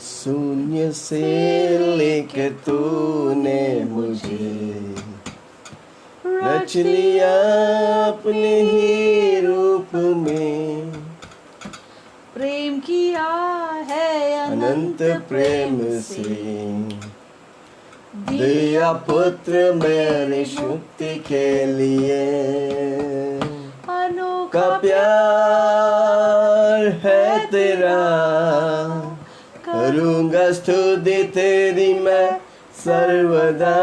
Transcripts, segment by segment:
शून्य से लेके तूने मुझे रच लिया अपने ही रूप में। प्रेम किया है अनंत प्रेम से दिया पुत्र मेरी मुक्ति के लिए। अनोखा का प्यार है तेरा, करूँगा स्तुति तेरी मैं सर्वदा।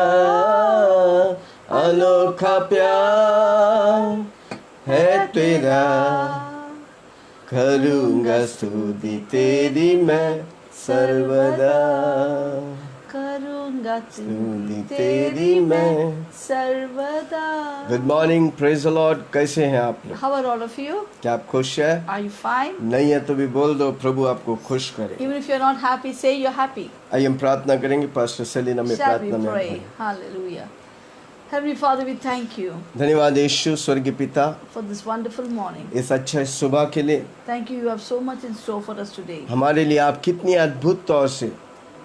अनोखा प्यार है तेरा, करूँगा स्तुति तेरी मैं सर्वदा। करूँगा स्तुति तेरी मैं सर्वदा। Good morning, praise the Lord. कैसे हैं आप लोग? How are all of you? क्या आप खुश हैं? Are you fine? नहीं है तो भी बोल दो, प्रभु आपको खुश करे। Even if you're not happy, say you're happy. आइए हम प्रार्थना करेंगे। पास्टर सेलिना में Shall we प्रार्थना में pray? Hallelujah. Heavenly Father, we thank you धन्यवाद यीशु स्वर्गीय पिता for this wonderful morning. इस अच्छे सुबह के लिए। Thank you. You have so much in store for us today. हमारे लिए आप कितनी अद्भुत तौर से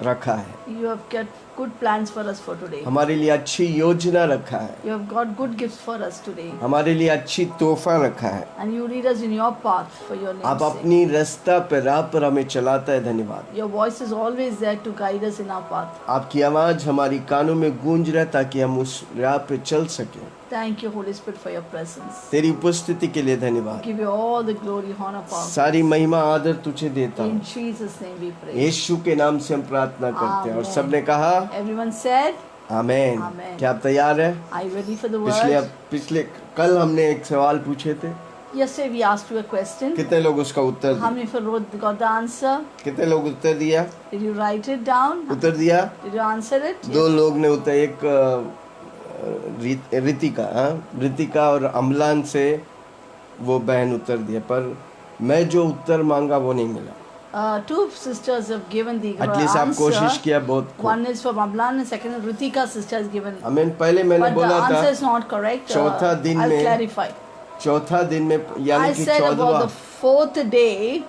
रखा है। You have got good plans for us for today. हमारे लिए अच्छी योजना रखा है। You have got good gifts for us today. हमारे लिए अच्छी तोहफा रखा है। And you lead us in your path for your name's आप sake. अपनी रास्ता पर राह पर हमें चलाता है। धन्यवाद। Your voice is always there to guide us in our path. आपकी आवाज हमारी कानों में गूंज रहे ताकि हम उस राह पे चल सकें। Thank you, Holy Spirit, for your presence. तेरी उपस्थिति के लिए धन्यवाद। Give you all the glory, honor, power. सारी महिमा आदर तुझे देता In हूँ। Jesus' name we pray. यीशु के नाम से हम प्रार्थना करते हैं और Amen. सबने कहा Everyone said, आमेन। Amen. क्या आप तैयार हैं? are you ready for the word? पिछले कल हमने एक सवाल पूछे थे। Yesterday we asked you a question. कितने लोग उसका उत्तर How दिए? many of you got the answer? कितने लोग उत्तर दिया? Did you write it down? उत्तर दिया? Did you answer it? दो लोग ने उत्तर, एक रितिका और अम्लान से वो बहन उत्तर दिया, पर मैं जो उत्तर मांगा वो नहीं मिला। Two sisters have given the at least आप कोशिश answer. किया, बहुत One is from Amlan and second is Ritika sister has given. हमें पहले मैंने But the बोला था answer is not correct. चौथा दिन I'll में clarify. चौथा दिन में I यानी कि said about the 4th day.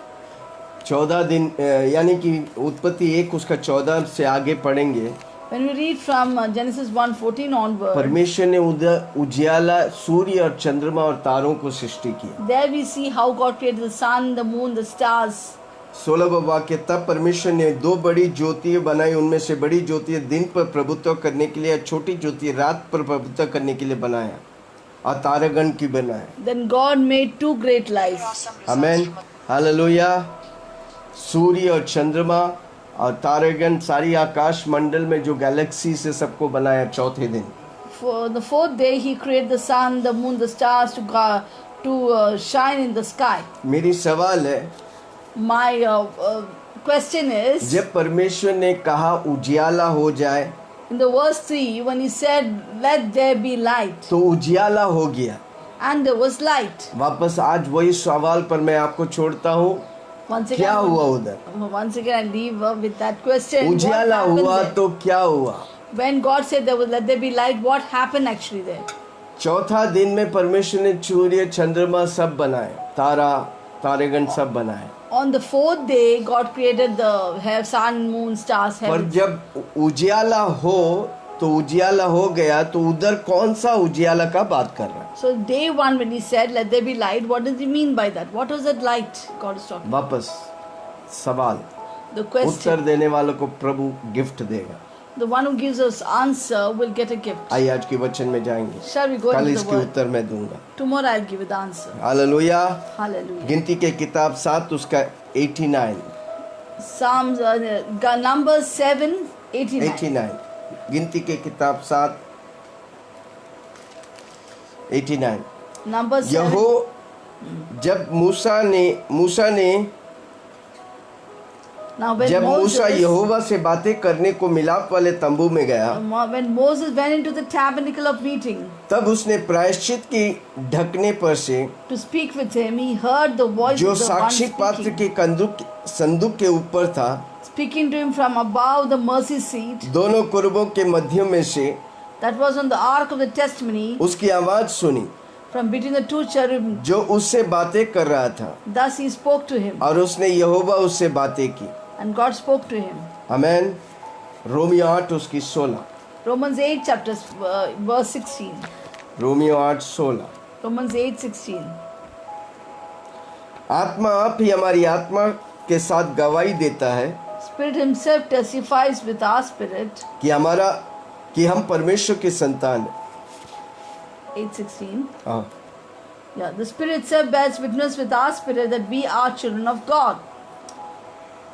14 दिन यानी कि उत्पत्ति 1 उसका 14 से आगे पढ़ेंगे। When we read from Genesis 1:14 onward, परमेश्वर ने उजियाला सूर्य और चंद्रमा और तारों को सृष्टि की। there we see how God created the sun, the moon, the stars. 16वां वाक्य, तब परमेश्वर ने 2 बड़ी ज्योतियां बनाई, उनमें से बड़ी ज्योति दिन पर प्रभुत्व करने के लिए, छोटी ज्योति रात पर प्रभुत्व करने के लिए बनाया और तारागण की बनाया। Then God made 2 great lights. आमेन, हालेलुया। सूर्य और चंद्रमा और तारागण, सारी आकाश मंडल में जो गैलेक्सी से सबको बनाया चौथे दिन। For the 4th day, He created the sun, the moon, the stars to shine in the sky. मेरी सवाल है, My question is, जब परमेश्वर ने कहा उजियाला हो जाए in the verse 3, when He said, "Let there be light," तो उजियाला हो गया। and there was light. वापस आज वही सवाल पर मैं आपको छोड़ता हूँ, Once क्या हुआ again, उधर? once again, I leave with that question. What उजियाला happened हुआ there? तो क्या हुआ? When God said there was let there be light, what happened actually there? चौथा दिन में परमेश्वर ने सूर्य चंद्रमा सब बनाए, तारेगण सब बनाए। On the 4th day, God created the sun, moon, stars, पर heavens. जब उजियाला हो तो उजियाला हो गया, तो उधर कौन सा उजियाला का बात कर रहा है? So day 1 when He said let there be light, what does He mean by that? What was that light God is talking? वापस सवाल, The उत्तर question. देने वालों को प्रभु गिफ्ट देगा। The one who gives us answer will get a gift. आइए आज के वचन में जाएंगे। Shall we go कल into the इसके word? उत्तर मैं दूंगा। Tomorrow I'll give you the answer. Hallelujah. Hallelujah. गिनती के किताब 7 उसका 89 Psalms, Numbers 7:89. 89 गिनती के किताब 7 89। Numbers 7. यहो जब मूसा ने Now when जब मूसा Moses, यहोवा से बातें करने को मिलाप वाले तंबू में गया, when Moses went into the tabernacle of meeting तब उसने प्रायश्चित की ढकने पर से to speak with him, he heard the voice जो of the one साक्षी पात्र speaking, के संदूक के ऊपर था, speaking to him from above the mercy seat दोनों कुर्बों के मध्य में से that was on the ark of the testimony, उसकी आवाज सुनी from between the 2 cherubim. जो उससे बातें कर रहा था, Thus he spoke to him. और उसने यहोवा उससे बातें की। And God spoke to him. Amen. Romeo 8 उसकी 16। Romans 8 chapters, verse 16. Romeo 8 16। Romans 8:16. आत्मा आप ही हमारी आत्मा के साथ गवाही देता है Spirit himself testifies with our spirit. कि हम परमेश्वर के संतान हैं। 8:16. हाँ। Yeah, the Spirit itself bears witness with our spirit that we are children of God.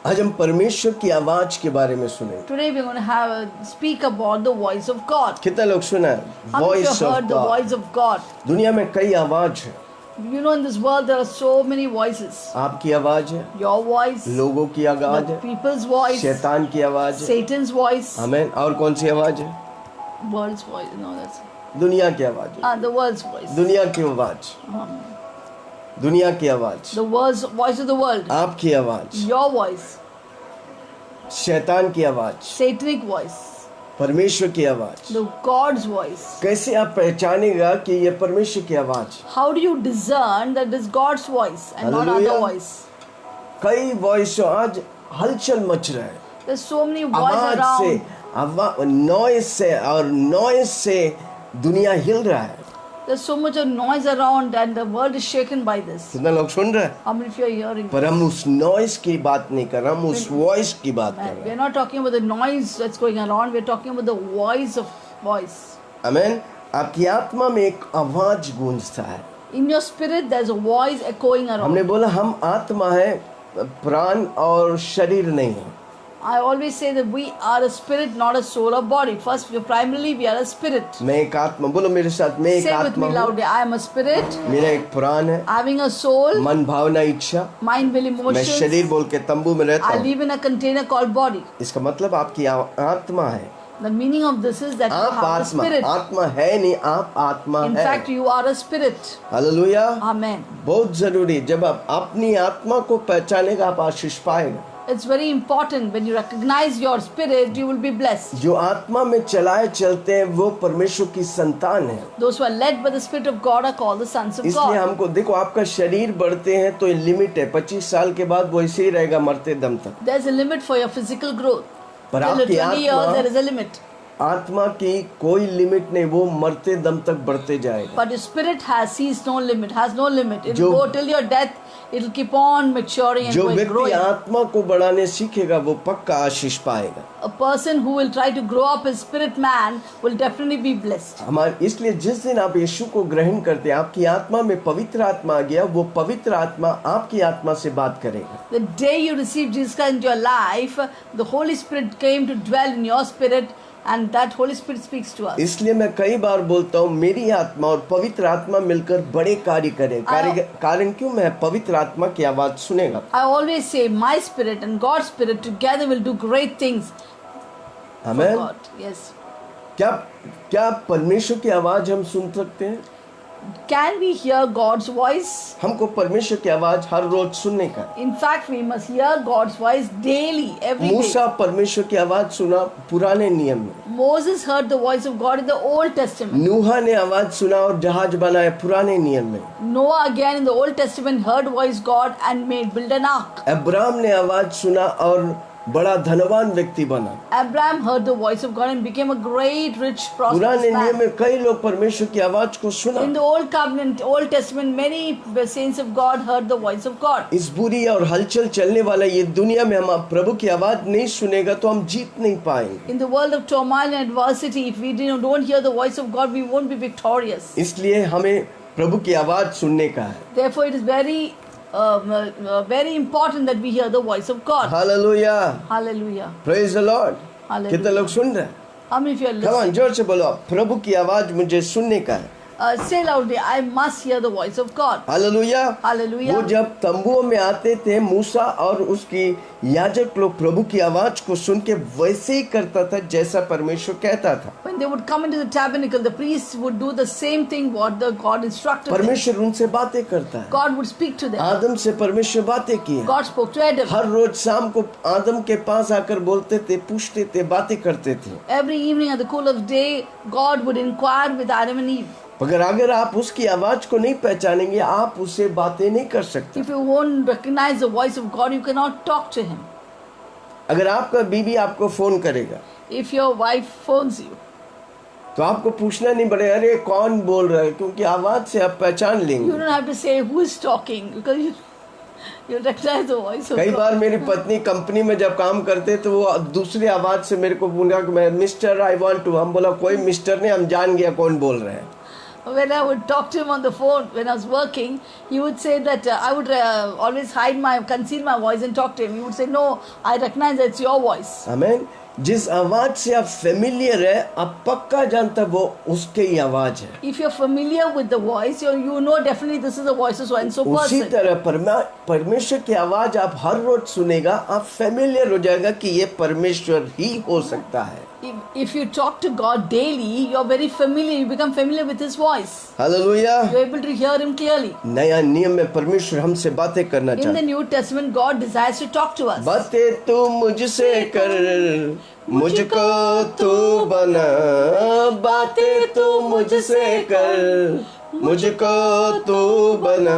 आज हम परमेश्वर की आवाज के बारे में सुनेंगे। Today we're going to speak about the voice of God. कितने लोग सुना है How many of voice you of heard the God? voice of God? दुनिया में कई आवाज है। You know, in this world there are so many voices. आपकी आवाज है, Your voice, लोगों की आवाज the है, people's voice, शैतान की आवाज है, Satan's voice, आमेन। और कौन सी आवाज है? world's voice. No, that's दुनिया की आवाज है। the world's voice. दुनिया की आवाज, दुनिया की आवाज, The world's voice of the world. आपकी आवाज, Your voice, शैतान की आवाज, Satanic voice, परमेश्वर की आवाज। the God's voice. कैसे आप पहचानेगा कि ये परमेश्वर की आवाज? How do you discern that it is God's voice and not Hallelujah. other voice? कई वॉइस आज हलचल मच रहा है, There's so many voices आवाज से, around. नॉइज से, और नॉइज से दुनिया हिल रहा है। There's so much of noise around and the world is shaken by this. कितना लोग सुन रहे हैं? How many of you are hearing? पर हम उस नॉइज की बात नहीं कर रहे, हम उस वॉइस की बात कर रहे We're हैं। not talking about the noise that's going around. We're talking about the voice of voice. आमेन। आपकी आत्मा में एक आवाज गूंजता है। In your spirit, there's a voice echoing हमने around. बोला हम आत्मा है, प्राण और शरीर नहीं है। I always say that we are a spirit, not a soul or body. First, primarily, we are a spirit. मैं एक आत्मा, बोलो मेरे साथ, मैं एक Say with आत्मा me हूँ, loudly. I am a spirit, मेरा एक प्राण है, having a soul, मन भावना इच्छा। mind, will, मैं emotions. शरीर बोल के तंबू में रहता I हूँ। live in a container called body. इसका मतलब आपकी आत्मा है। The meaning of this is that you आप have a आत्मा, spirit. आत्मा है नहीं, आप आत्मा In है। fact, you are a spirit. Hallelujah. Amen. बहुत जरूरी, जब आप अपनी आत्मा को पहचानेगा आप आशीष पाएगा। It's very important when you recognize your spirit, you will be blessed. जो आत्मा में चलाए चलते हैं वो परमेश्वर की संतान है। Those who are led by the Spirit of God are called the sons of इसलिए God. हमको देखो, आपका शरीर बढ़ते हैं तो लिमिट है, 25 साल के बाद वो ऐसे ही रहेगा मरते दम तक। There's a limit for your physical growth. पर Till आपकी 20 years, आत्मा, there is a limit. आत्मा की कोई लिमिट नहीं, वो मरते दम तक बढ़ते जाएगा। But your spirit sees no limit, has no limit. It जो- will go till your death. It will keep on maturing and जो going, व्यक्ति growing. आत्मा को बढ़ाने सीखेगा वो पक्का आशीष पाएगा। A person who will try to grow up his spirit man will definitely be blessed. हमारे इसलिए जिस दिन आप यीशु को ग्रहण करते हैं, आपकी आत्मा में पवित्र आत्मा आ गया, वो पवित्र आत्मा आपकी आत्मा से बात करेगा। The day you receive Jesus Christ into your life, the Holy Spirit came to dwell in your spirit, and that Holy Spirit speaks to us. इसलिए मैं कई बार बोलता हूँ मेरी आत्मा और पवित्र आत्मा मिलकर बड़े कार्य करें। कारण क्यों? मैं पवित्र आत्मा की आवाज सुनेगा। I always say my spirit and God's spirit together will do great things for amen. God. Yes. क्या परमेश्वर की आवाज हम सुन सकते हैं? Can we hear God's voice? हमको परमेश्वर की आवाज हर रोज सुनने का। In fact, we must hear God's voice daily, every Musa day. परमेश्वर की आवाज सुना पुराने नियम में। Moses heard the voice of God in the Old Testament. नूहा ने आवाज सुना और जहाज बनाया पुराने नियम में। Noah again in the Old Testament heard voice God and built an ark. Abraham ने आवाज सुना और बड़ा धनवान व्यक्ति बना। Abraham heard the voice of God and became a great, rich, prosperous पुराने नियम man. में कई लोग परमेश्वर की आवाज को सुना। In the Old Covenant, Old Testament, many saints of God heard the voice of God. इस बुरी और हलचल चलने वाला ये दुनिया में हम प्रभु की आवाज नहीं सुनेगा तो हम जीत नहीं पाएंगे। In the world of turmoil and adversity, if we don't hear the voice of God, we won't be victorious. इसलिए हमें प्रभु की आवाज सुनने का है। Therefore, it is very important that we hear the voice of God. Hallelujah, Hallelujah. Praise the Lord. Hallelujah. कितने लोग सुन रहे हैं? How many of you are come on, listening? जोर से बोलो, प्रभु की आवाज मुझे सुनने का है। Say loudly, I must hear the voice of God. Hallelujah. Hallelujah. वो जब तंबुओं में आते थे, मूसा और उसकी याजक लोग प्रभु की आवाज को सुन के वैसे ही करता था जैसा परमेश्वर कहता था। When they would come into the tabernacle, the priests would do the same thing what the God instructed them. परमेश्वर उनसे बातें करता है। God would speak to them. आदम से परमेश्वर बातें की है। God spoke to Adam. हर रोज शाम को आदम के पास आकर बोलते थे, पूछते थे, बातें करते थे। Every evening at the cool of day, God would inquire with Adam and Eve. अगर आप उसकी आवाज को नहीं पहचानेंगे, आप उससे बातें नहीं कर सकते। If you won't recognize the voice of God, you cannot talk to Him. अगर आपका बीवी आपको फोन करेगा If your wife phones you, तो आपको पूछना नहीं पड़ेगा अरे कौन बोल रहा है, क्योंकि आवाज से आप पहचान you लेंगे। don't have to say who is talking because you recognize the voice of कई God. बार मेरी पत्नी कंपनी में जब काम करते तो वो दूसरी आवाज से मेरे को बोला कि मैं मिस्टर आई वांट टू, हम बोला कोई मिस्टर नहीं, हम जान गया कौन बोल रहे हैं। When I would talk to him on the phone when I was working, he would say that I would always conceal my voice and talk to him. He would say, "No, I recognize that it's your voice." आमीन। जिस आवाज से आप familiar है, आप पक्का जानता वो उसके ही आवाज है। If you're familiar with the voice, you know definitely this is the voice of so and so उसी person. तरह परमेश्वर की आवाज आप हर रोज सुनेगा, आप फेमिलियर हो जाएगा कि ये परमेश्वर ही हो सकता है। If you talk to God daily, you're very familiar. You become familiar with His voice. Hallelujah. You're able to hear Him clearly. नया नियम में परमेश्वर हमसे बातें करना In the चाहता है। New Testament, God desires to talk to us. बातें तू मुझसे कर, मुझको तू बना, बातें तू मुझसे कर, मुझको तू बना,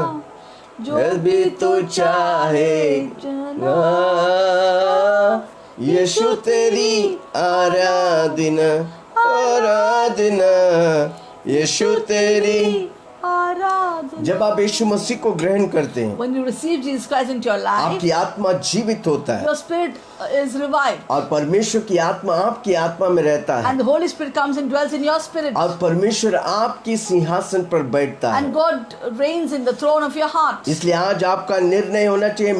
जो भी तू चाहे ना, यीशु तेरी आराधना, आराधना, यीशु तेरी। आराधना। जब आप यीशु मसीह को ग्रहण करते हैं, When you receive Jesus Christ into your life, आपकी आत्मा जीवित होता है your spirit is revived. और परमेश्वर की आत्मा आपकी आत्मा में रहता है And the Holy Spirit comes and dwells in your spirit. और परमेश्वर आपकी सिंहासन पर बैठता है। And God reigns in the throne of your heart. इसलिए आज आपका निर्णय होना चाहिए,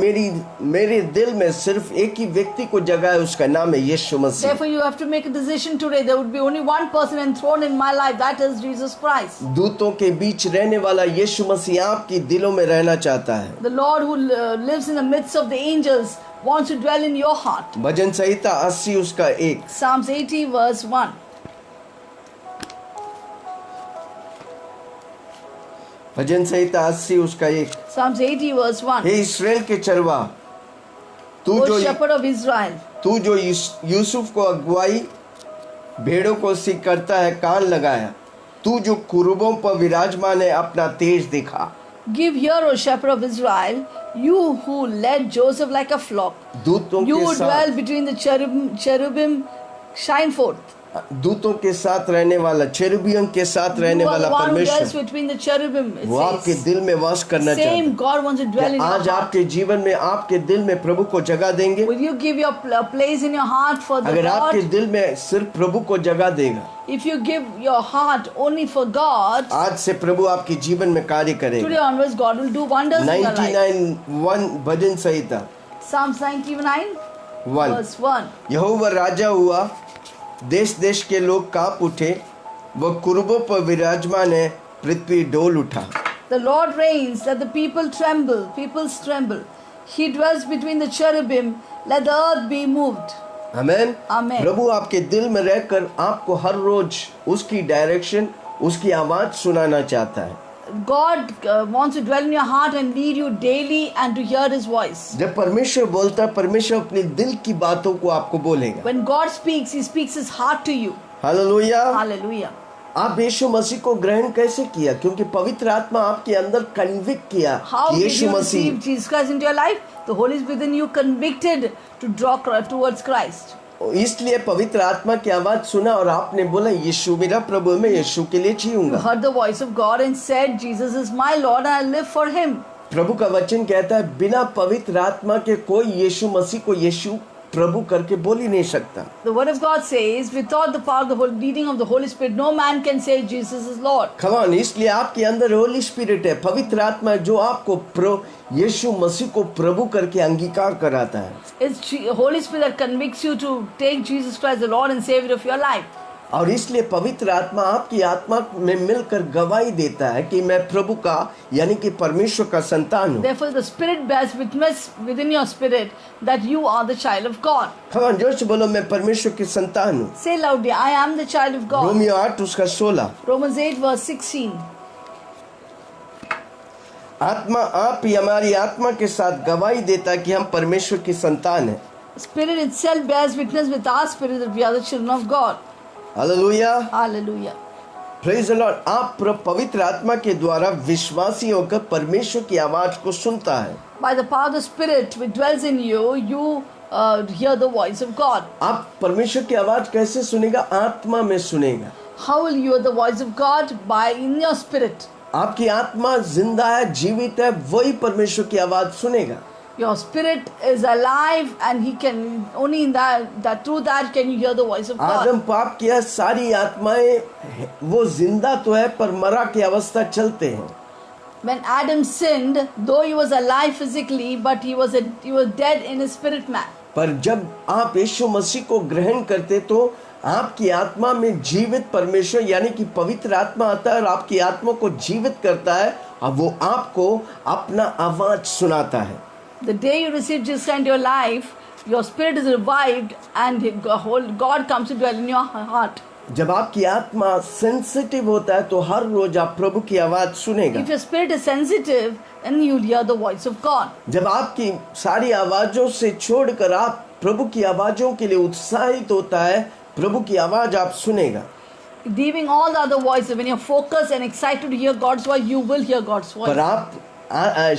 मेरे दिल में सिर्फ एक ही व्यक्ति को जगह है, उसका नाम है यीशु मसीह। Therefore, you have to make a decision today. There would be only one person enthroned in my life. That is Jesus Christ. दूतों के बीच रहने वाला यीशु मसीह आपकी दिलों में रहना चाहता है। The Lord who lives in the midst of the angels wants to dwell in your heart. भजन संहिता 80 उसका 1। Psalms 80 verse 1. भजन संहिता 80 उसका 1। Psalms 80 verse 1. हे इस्राएल के चरवा, O shepherd of Israel, तू जो यूसुफ को अगुवाई भेड़ों को सिक करता है, कान लगाया, तू जो कुरुबों पर विराजमान है, अपना तेज दिखा। give ear, O shepherd of Israel, you who led Joseph like a flock. दूतों You के who dwell साथ between the cherubim, shine forth. दूतों के साथ रहने वाला, चेरुबियों के साथ रहने You are वाला the one who dwells परमेश्वर, between the cherubim. It वो आपके says. दिल में वास करना चाहता Same है। God wants to dwell in क्या your आज heart. आपके जीवन में, आपके दिल में प्रभु को जगह देंगे? Will you give your place in your heart for the अगर आपके God? दिल में सिर्फ प्रभु को जगह देगा, If you give your heart only for God, आज से प्रभु आपके जीवन में कार्य today करेगा। onwards God will do wonders in your life. 99:1 bhajan Samhita Psalms 99 1। verse 1. यहोवा राजा हुआ, देश देश के लोग कांप उठे, वह कुर्बों पर विराजमान है, पृथ्वी डोल उठा। The Lord reigns, let the people tremble, peoples tremble. He dwells between the cherubim, let the earth be moved. आमेन। आमेन। प्रभु आपके दिल में रहकर आपको हर रोज उसकी डायरेक्शन, उसकी आवाज सुनाना चाहता है। God wants to dwell in your heart and lead you daily and to hear His voice. जब परमेश्वर बोलता है, परमेश्वर अपने दिल की बातों को आपको बोलेगा। When God speaks, He speaks His heart to you. Hallelujah. Hallelujah. आप यीशु मसीह को ग्रहण कैसे किया? क्योंकि पवित्र आत्मा आपके अंदर कन्विक्ट किया How कि did Yeshu you Masih, receive Jesus Christ into your life? The Holy Spirit within you convicted to draw towards Christ. इसलिए पवित्र आत्मा की आवाज सुना और आपने बोला यीशु मेरा प्रभु है, मैं यीशु के लिए You जीऊंगा। heard the voice of God and said, Jesus is my Lord and I live for Him. प्रभु का वचन कहता है, बिना पवित्र आत्मा के कोई यीशु मसीह को यीशु प्रभु करके बोल ही नहीं सकता। The word of God says, without the power of the leading of the Holy Spirit, no man can say Jesus is Lord. Come on, इसलिए आपके अंदर होली स्पिरिट है, पवित्र आत्मा है, जो आपको यीशु मसीह को प्रभु करके अंगीकार कराता है। It's Holy Spirit that convicts you to take Jesus Christ, the Lord and Savior of your life. और इसलिए पवित्र आत्मा आपकी आत्मा में मिलकर गवाही देता है कि मैं प्रभु का यानी कि परमेश्वर का संतान हूँ। Therefore, the Spirit bears witness within your spirit that you are the child of God. हाँ, जोर से बोलो, मैं परमेश्वर की संतान हूँ। Say loudly, I am the child of God. Romeo 8 उसका 16। Romans 8 verse 16. आत्मा आप ही हमारी आत्मा के साथ गवाही देता है कि हम परमेश्वर की संतान हैं। Spirit itself bears witness with our spirit that we are the children of God. Hallelujah, Hallelujah. Praise the Lord. आप पवित्र आत्मा के द्वारा विश्वासी होकर परमेश्वर की आवाज को सुनता है। By the power of the Spirit which dwells in you, you hear the voice of God. आप परमेश्वर की आवाज कैसे सुनेगा? आत्मा में सुनेगा। How will you hear the voice of God? By in your spirit. आपकी आत्मा जिंदा है, जीवित है, वही परमेश्वर की आवाज सुनेगा। Your spirit is alive, and he can only in that through that can you hear the voice of God. आदम पाप किया, सारी आत्माएं वो जिंदा तो है पर मरा की अवस्था चलते हैं। When Adam sinned, though he was alive physically, but he was dead in his spirit man. पर जब आप यीशु मसीह को ग्रहण करते तो आपकी आत्मा में जीवित परमेश्वर यानी कि पवित्र आत्मा आता है और आपकी आत्मा को जीवित करता है और वो आपको अपना आवाज सुनाता है। The day you receive Jesus into your life, your spirit is revived, and God comes to dwell in your heart. जब आपकी आत्मा सेंसिटिव होता है तो हर रोज आप प्रभु की आवाज सुनेगा। If your spirit is sensitive, then you'll hear the voice of God. जब आपकी सारी आवाजों से छोड़कर आप प्रभु की आवाजों के लिए उत्साहित होता है, प्रभु की आवाज आप सुनेगा। Leaving all the other voices, when you're focused and excited to hear God's voice, you will hear God's voice. पर आप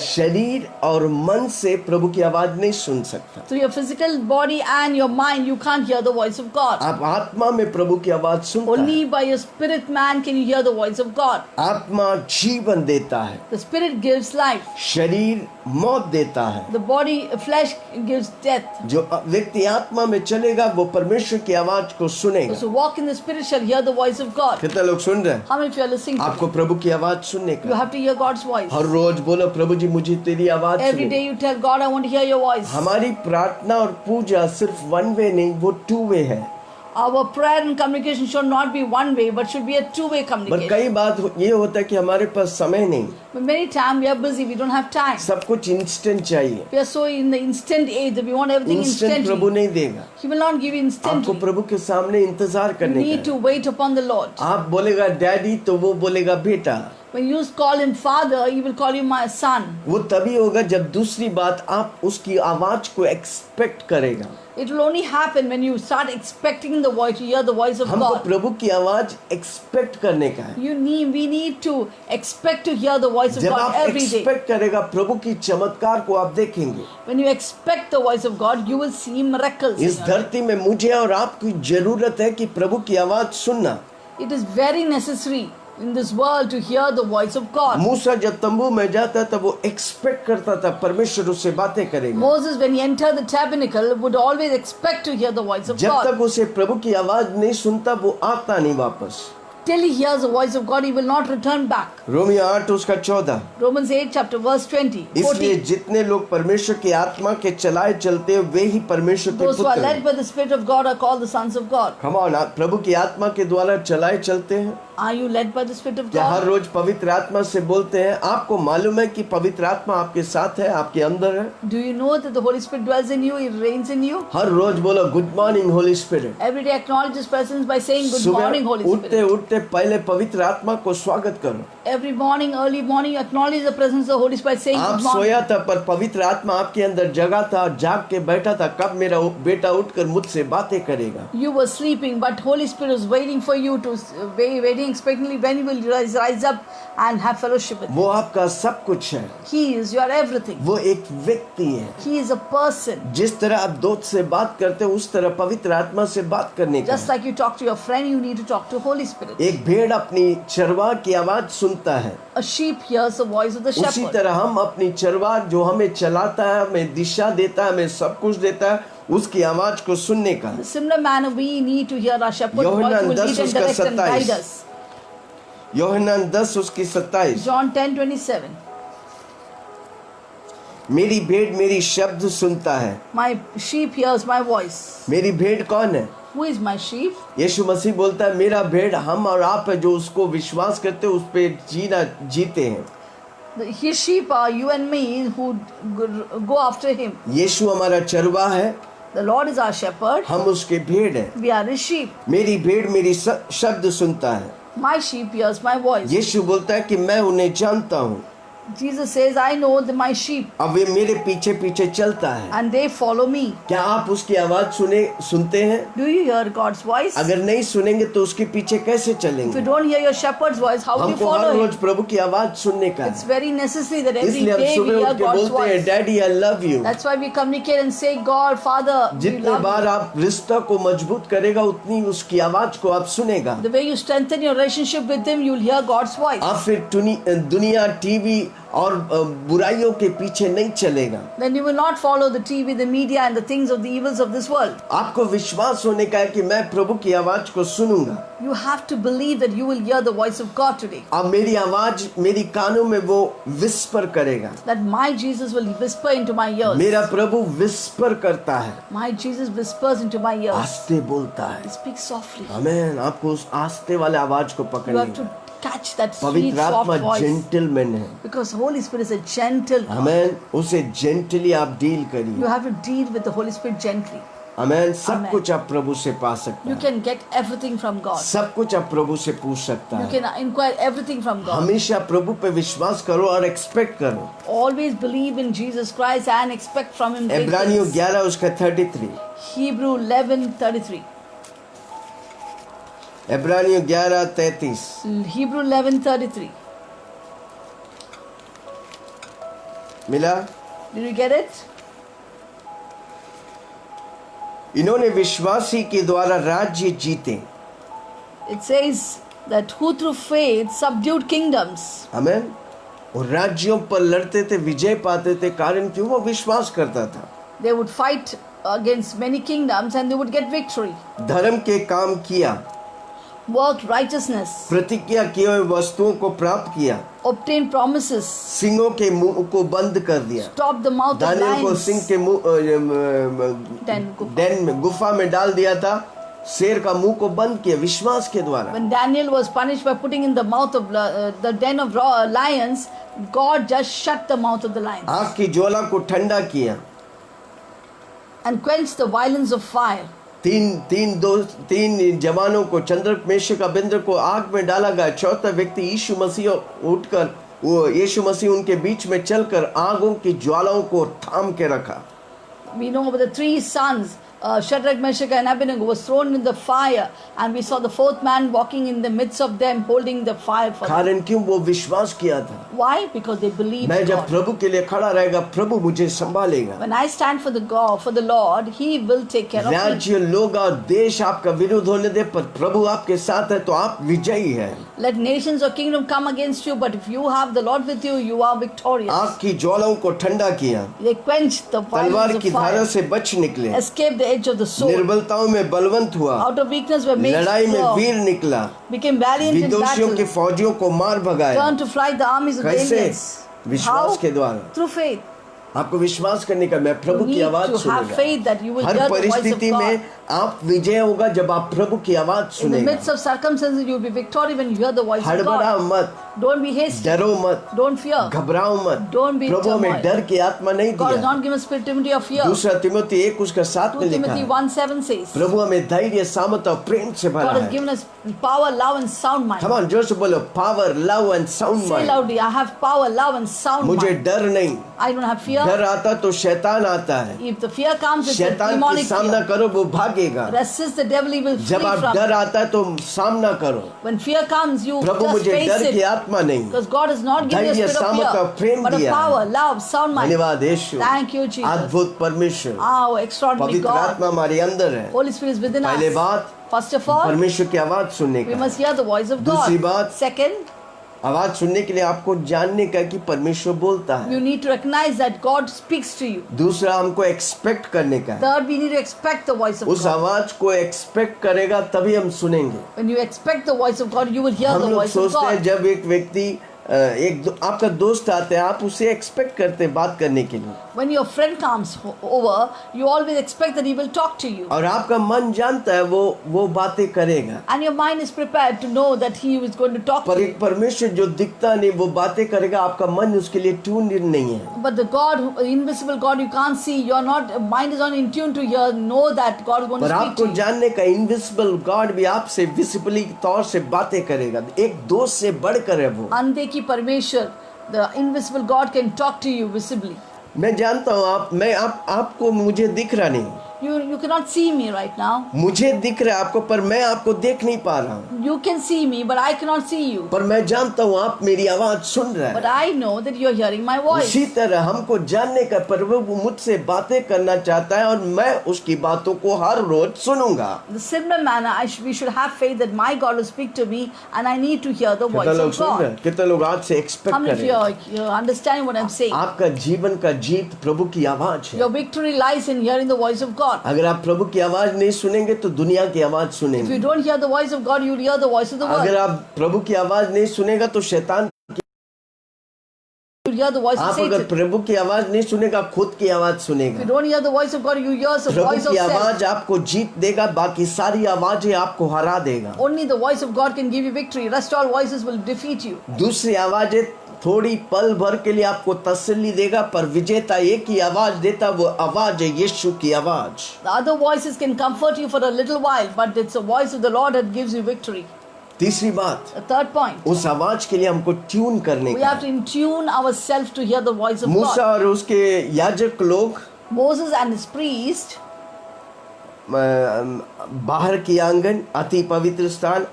शरीर और मन से प्रभु की आवाज नहीं सुन सकता। Through your physical body and your mind, you can't hear the voice of God. आप आत्मा में प्रभु की आवाज सुनता है। Only by your spirit man can you hear the voice of God. आत्मा जीवन देता है, The spirit gives life. शरीर मौत देता है। The body, flesh gives death. जो व्यक्ति आत्मा में चलेगा वो परमेश्वर की आवाज को Those सुनेगा। who walk in the spirit shall hear the voice of God. कितने लोग सुन रहे हैं? How many of you are listening to आपको me? प्रभु की आवाज सुनने You का have to hear God's voice. हर रोज बोलो, प्रभु जी मुझे तेरी आवाज Every सुने। day you tell God, I want to hear your voice. हमारी प्रार्थना और पूजा सिर्फ वन वे नहीं, वो टू वे है। Our prayer and communication should not be one way, but should be a two-way पर communication. कई बात ये होता है कि हमारे पास समय नहीं, But many times we are busy, we don't have time. सब कुछ इंस्टेंट चाहिए। We are so in the instant age that we want everything instant Prabhu instantly. नहीं देगा। He will not give you आपको instantly. प्रभु के सामने इंतजार You करने need का to है। wait upon the Lord. आप बोलेगा डैडी तो वो बोलेगा बेटा। When you call him Father, he will call you my son. वो तभी होगा जब दूसरी बात आप उसकी आवाज को एक्सपेक्ट करेगा। It will only happen when you start expecting the voice, to hear the voice of हमको God. प्रभु की आवाज एक्सपेक्ट करने का है। We need to expect to hear the voice of जब God आप every day. एक्सपेक्ट करेगा प्रभु की चमत्कार को आप देखेंगे। When you expect the voice of God, you will see miracles. in इस your life. धरती में मुझे और आपकी जरूरत है कि प्रभु की आवाज सुनना। It is very necessary in this world to hear the voice of God. मूसा जब तंबू में जाता था वो एक्सपेक्ट करता था परमेश्वर उससे बातें करेगा। Moses, when he entered the tabernacle, would always expect to hear the voice of जब God. तक उसे प्रभु की आवाज नहीं सुनता वो आता नहीं वापस। Till he hears the voice of God, he will not return back. Romeo 8 उसका 14। Romans 8 chapter verse 20, इसलिए 14. जितने लोग परमेश्वर की आत्मा के चलाए चलते हैं वे ही परमेश्वर के Those who are पुत्र led हैं। by the Spirit of God are called the sons of God. Come on, आप प्रभु की आत्मा के द्वारा चलाए चलते हैं। Are you led by the Spirit of क्या हर God? रोज पवित्र आत्मा से बोलते हैं? आपको मालूम है कि पवित्र आत्मा आपके साथ है, आपके अंदर है। Do you know that the Holy Spirit dwells in you, He reigns in you? हर रोज बोलो good morning Holi spirit. Every day acknowledge His presence by saying good morning, सुबह Holy उठते Spirit. उठते पहले पवित्र आत्मा को स्वागत करो। Every morning, early morning, you acknowledge the presence of the Holy Spirit saying आप good morning. सोया था पर पवित्र आत्मा आपके अंदर जगा था, जाग के बैठा था, कब मेरा बेटा उठकर मुझसे बातें करेगा। You were sleeping, but Holy Spirit was waiting for you to waiting expectantly when you will rise up and have fellowship with Him. वो आपका सब कुछ है, He is your everything. वो एक व्यक्ति है। He is a person. जिस तरह आप दोस्त से बात करते हो उस तरह पवित्र आत्मा से बात करने का Just है। like you talk to your friend, you need to talk to Holy Spirit. एक भेड़ अपनी चरवाह की आवाज सुनता है, A sheep hears the voice of the उसी shepherd. तरह हम अपनी चरवाह जो हमें चलाता है, हमें दिशा देता है, हमें सब कुछ देता है, उसकी आवाज को सुनने का। In a similar manner, we need to hear our shepherd voice यूहन्ना who will 10 lead and उसका direct and 27. guide us. यूहन्ना 10 उसकी 27। John 10:27. मेरी भेड़ मेरी शब्द सुनता है। My sheep hears my voice. मेरी भेड़ कौन है? Who is my sheep? यीशु मसीह बोलता है मेरा भेड़ हम और आप है जो उसको विश्वास करते हैं, उस पे जीते हैं। His sheep are you and me who go after him. यीशु हमारा चरवाहा है, The Lord is our shepherd. हम उसके भेड़ हैं। We are his sheep. मेरी भेड़ मेरी शब्द सुनता है। My sheep hears my voice. यीशु बोलता है कि मैं उन्हें जानता हूँ। Jesus says, I know my sheep अब वे मेरे पीछे पीछे चलता है। and they follow me. क्या आप उसकी आवाज सुनते हैं? Do you hear God's voice? अगर नहीं सुनेंगे तो उसके पीछे कैसे If चलेंगे? you don't hear your shepherd's voice, how will you हमको हर follow रोज him? प्रभु की आवाज सुनने का It's है। very necessary that every इसलिए हम day we सुबह hear उठ के God's बोलते हैं, voice. Daddy I love you. That's why we communicate and say, God, Father, we जितने love बार you. आप रिश्ता को मजबूत करेगा उतनी उसकी आवाज को आप सुनेगा। The way you strengthen your relationship with Him, you'll hear God's voice. आप फिर दुनिया टीवी और बुराइयों के पीछे नहीं चलेगा। Then you will not follow the TV, the media, and the things of the evils of this world. आपको विश्वास होने का है कि मैं प्रभु की आवाज को सुनूंगा। You have to believe that you will hear the voice of God today. अब मेरी आवाज मेरी कानों में वो विस्पर करेगा। That my Jesus will whisper into my ears. मेरा प्रभु विस्पर करता है, My Jesus whispers into my ears. आस्ते बोलता है। He speaks softly. आमीन। आपको उस आस्ते वाले आवाज को You पकड़ना have to है। catch that sweet, पवित्र आत्मा soft voice. जेंटलमैन है। Because Holy Spirit is a gentle God. आमीन। उसे जेंटली आप डील You करिए। have to deal with the Holy Spirit gently. आमीन। सब Amen. कुछ आप प्रभु से पा सकते You हैं। can get everything from God. सब कुछ आप प्रभु से पूछ सकता You है। can inquire everything from God. हमेशा प्रभु पे विश्वास करो और एक्सपेक्ट करो। Always believe in Jesus Christ and expect from Him great इब्रानियों things. 11 उसका 33। Hebrew 11:33. इब्रानियों 11:33। Hebrew 11:33. मिला? Did you get it? इन्होंने विश्वासी के द्वारा राज्य जीते। It says that who through faith subdued kingdoms. आमीन। और राज्यों पर लड़ते थे, विजय पाते थे। कारण क्यों? वो विश्वास करता था। They would fight against many kingdoms and they would get victory. धर्म के काम किया, Worked righteousness. प्रतिज्ञा किए हुए वस्तुओं को प्राप्त किया, Obtained promises. सिंहों के मुंह को बंद कर दिया। Stopped the mouth of दानियों को lions. सिंह के den में गुफा में डाल दिया था। शेर का मुंह को बंद किया विश्वास के द्वारा। When Daniel was punished by putting in the mouth of the den of lions, God just shut the mouth of the lions आग की ज्वाला को ठंडा किया। and quenched the violence of fire. तीन जवानों को, चंद्रक मेषक अबेदनगो को आग में डाला गया। चौथा व्यक्ति यीशु मसीह उठकर, वो यीशु मसीह उनके बीच में चलकर आगों की ज्वालाओं को थाम के रखा। We know about the three sons, Shadrach, Meshach and Abednego was thrown in the fire, and we saw the fourth man walking in the midst of them holding the fire for them. कारण क्यों? वो विश्वास किया था, Why? Because they believed मैं जब God. प्रभु के लिए खड़ा रहेगा प्रभु मुझे संभालेगा। When I stand for the God, for the Lord, He will take care of me. राज्य, लोग और देश आपका विरोध होने दे, पर प्रभु आपके साथ है तो आप विजयी है। Let nations or kingdom come against you, but if you have the Lord with you, you are victorious. आग की ज्वालाओं को ठंडा किया, They quenched the तलवार violence की of धारा fire, से बच निकले, escaped the edge of the sword. निर्बलताओं में बलवंत हुआ, Out of weakness were made लड़ाई में strong, वीर निकला, became valiant in विदोषियों के battle, फौजियों को मार भगाया। turned to flight the armies of the कैसे? aliens. विश्वास How? के द्वारा। Through faith. आपको विश्वास करने का, मैं You प्रभु की need आवाज to have सुनूंगा। faith that you will her hear the voice of परिस्थिति में God. आप विजय होगा जब आप प्रभु की आवाज In the सुनेगा। midst of circumstances, you will be victorious when you hear the voice of हड़बड़ाओ God. मत, Don't be hasty. डरो मत, Don't fear. घबराओ मत। Don't be in प्रभु हमें turmoil. डर की आत्मा नहीं God has दिया। not given us spirit timidity or fear. दूसरा तिमोथी 1 उसका 7 में 2 लिखा Timothy है, 1:7 says, प्रभु हमें धैर्य, सामर्थ और प्रेम से भरा God has है। given us power, love and sound mind. Come on, जोर से बोलो, power, love and sound Say mind. loudly, I have power, love and sound मुझे mind. डर नहीं, I don't have fear. डर आता तो शैतान आता है। If the fear comes, it's a शैतान की demonic सामना fear. करो, वो भागेगा। Resist the devil, he will flee जब आप from डर you. आता है तो सामना करो। When fear comes, you Prabhu just मुझे face डर की it. आत्मा नहीं, Because God has not given you a धैर्य, spirit of सामर्थ और fear, प्रेम but a दिया power, है। love, sound mind. धन्यवाद यीशु। Thank you, Jesus. अद्भुत परमेश्वर, Oh, extraordinary पवित्र God. आत्मा हमारे अंदर है। Holy Spirit is within पहले us. बात, First of all, परमेश्वर की आवाज सुनने we का। must hear the voice of दूसरी God. बात, Second, आवाज सुनने के लिए आपको जानने का कि परमेश्वर बोलता you है। need to recognize that God speaks to you. दूसरा, हमको एक्सपेक्ट करने का है। Third, we need to expect the voice of उस God. आवाज को एक्सपेक्ट करेगा तभी हम सुनेंगे। When you expect the voice of God, you will hear हम the लोग voice of सोचते हैं God. जब एक व्यक्ति आपका दोस्त आते हैं, आप उसे एक्सपेक्ट करते हैं बात करने के लिए, When your friend comes over, you always expect that he will talk to you. और आपका मन जानता है वो बातें करेगा। And your mind is prepared to know that he is going to talk पर to एक you. परमेश्वर जो दिखता नहीं वो बातें करेगा, आपका मन उसके लिए ट्यून नहीं है। But the God, invisible God you can't see, your mind is not in tune to hear, know that God is going to पर speak आपको to you. जानने का, इनविजिबल गॉड भी आपसे विजिबली तौर से बातें करेगा। एक दोस्त से बढ़कर है वो। अनदेखी परमेश्वर The invisible God can talk to you visibly. मैं जानता हूँ आपको मुझे दिख रहा नहीं, You cannot see me right now. मुझे दिख रहा है आपको, पर मैं आपको देख नहीं पा रहा हूँ। You can see me, but I cannot see you. पर मैं जानता हूँ आप मेरी आवाज सुन रहे But हैं। I know that you are hearing my voice. उसी तरह हमको जानने का प्रभु मुझसे बातें करना चाहता है और मैं उसकी बातों को हर रोज सुनूंगा। The similar manner, we should have faith that my God will speak to me, and I need to hear the voice कितना लोग of सुन रहे God. हैं? कितना लोग आज से How expect many of you करें? are understanding what I'm saying? आपका जीवन का जीत प्रभु की आवाज है। Your victory lies in hearing the voice of God. अगर आप प्रभु की आवाज नहीं सुनेंगे तो दुनिया की आवाज If you सुनेंगे। don't hear the voice of God, you'll hear the voice of the अगर world. आप प्रभु की आवाज नहीं सुनेगा तो शैतान, You'll hear the voice of आप अगर Satan. प्रभु की आवाज नहीं सुनेगा खुद की आवाज If you सुनेगा। don't hear the voice of God, you hear the Prabhu voice of की self. आवाज आपको जीत देगा, बाकी सारी आवाजें आपको हरा देगा। Only the voice of God can give you victory. Rest all voices will defeat you. दूसरी आवाजें थोड़ी पल भर के लिए आपको तसल्ली देगा, पर विजेता एक ही आवाज देता, वो आवाज है यीशु की आवाज। The other voices can comfort you for a little while, but it's the voice of the Lord that gives you victory. तीसरी बात, The third point, उस आवाज के लिए हमको ट्यून करने we का have to tune ourselves to hear the voice of Musa God. और उसके याजक लोग Moses and his priest बाहर की आंगन, अति पवित्र स्थान,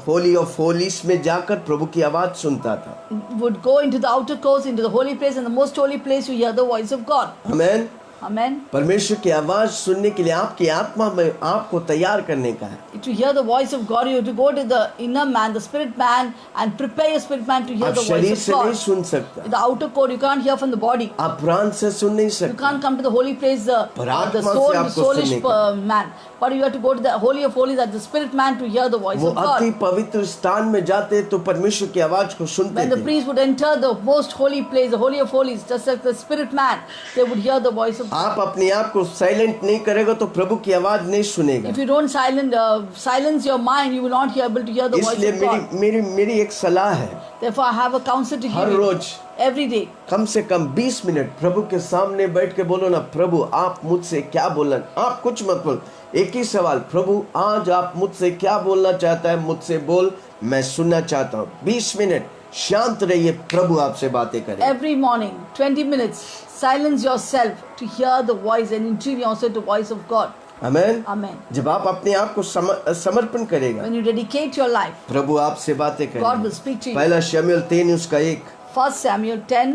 होली ऑफ होलीज में जाकर प्रभु की आवाज सुनता था। would go into the outer courts, into the holy place, and the most holy place to hear the voice of God. Amen. Amen. परमेश्वर की आवाज सुनने के लिए आपकी आत्मा में आपको तैयार करने का है। To hear the voice of God, you have to go to the inner man, the spirit man, and prepare your spirit man to hear आप the शरीर voice से of नहीं God. सुन सकता, The outer court, you can't hear from the body. आप प्राण से सुन नहीं You सकते, can't come to the holy place, the आत्मा से soul, the आपको soulish सुनने का। man. But you have to go to the holy of holies, at the spirit man, to hear the voice वो of God. अति पवित्र स्थान में जाते तो परमेश्वर की आवाज को सुनते When the थे। priest would enter the most holy place, the holy of holies, just like the spirit man, they would hear the voice of God. आप अपने आप को साइलेंट नहीं करेगा तो प्रभु की आवाज नहीं सुनेगा। If you don't silence your mind, you will not be able to hear the voice इसलिए of God. मेरी एक सलाह है, Therefore, I have a counsel to her give you rose every day. कम से कम 20 मिनट प्रभु के सामने बैठ के बोलो ना, प्रभु आप मुझसे क्या बोलना, आप कुछ मत बोल, एक ही सवाल, प्रभु आज आप मुझसे क्या बोलना चाहता है, मुझसे बोल, मैं सुनना चाहता हूँ। 20 मिनट शांत रहिए, प्रभु आपसे बातें करें। Every morning, 20 minutes, silence yourself to hear the voice and tune yourself to the voice of God. Amen. Amen. जब आप अपने आप को समर्पण करेगा, When you dedicate your life, प्रभु आपसे बातें God करेगा। will speak to you. पहला शमूएल 3 उसका 1, 1 Samuel 10,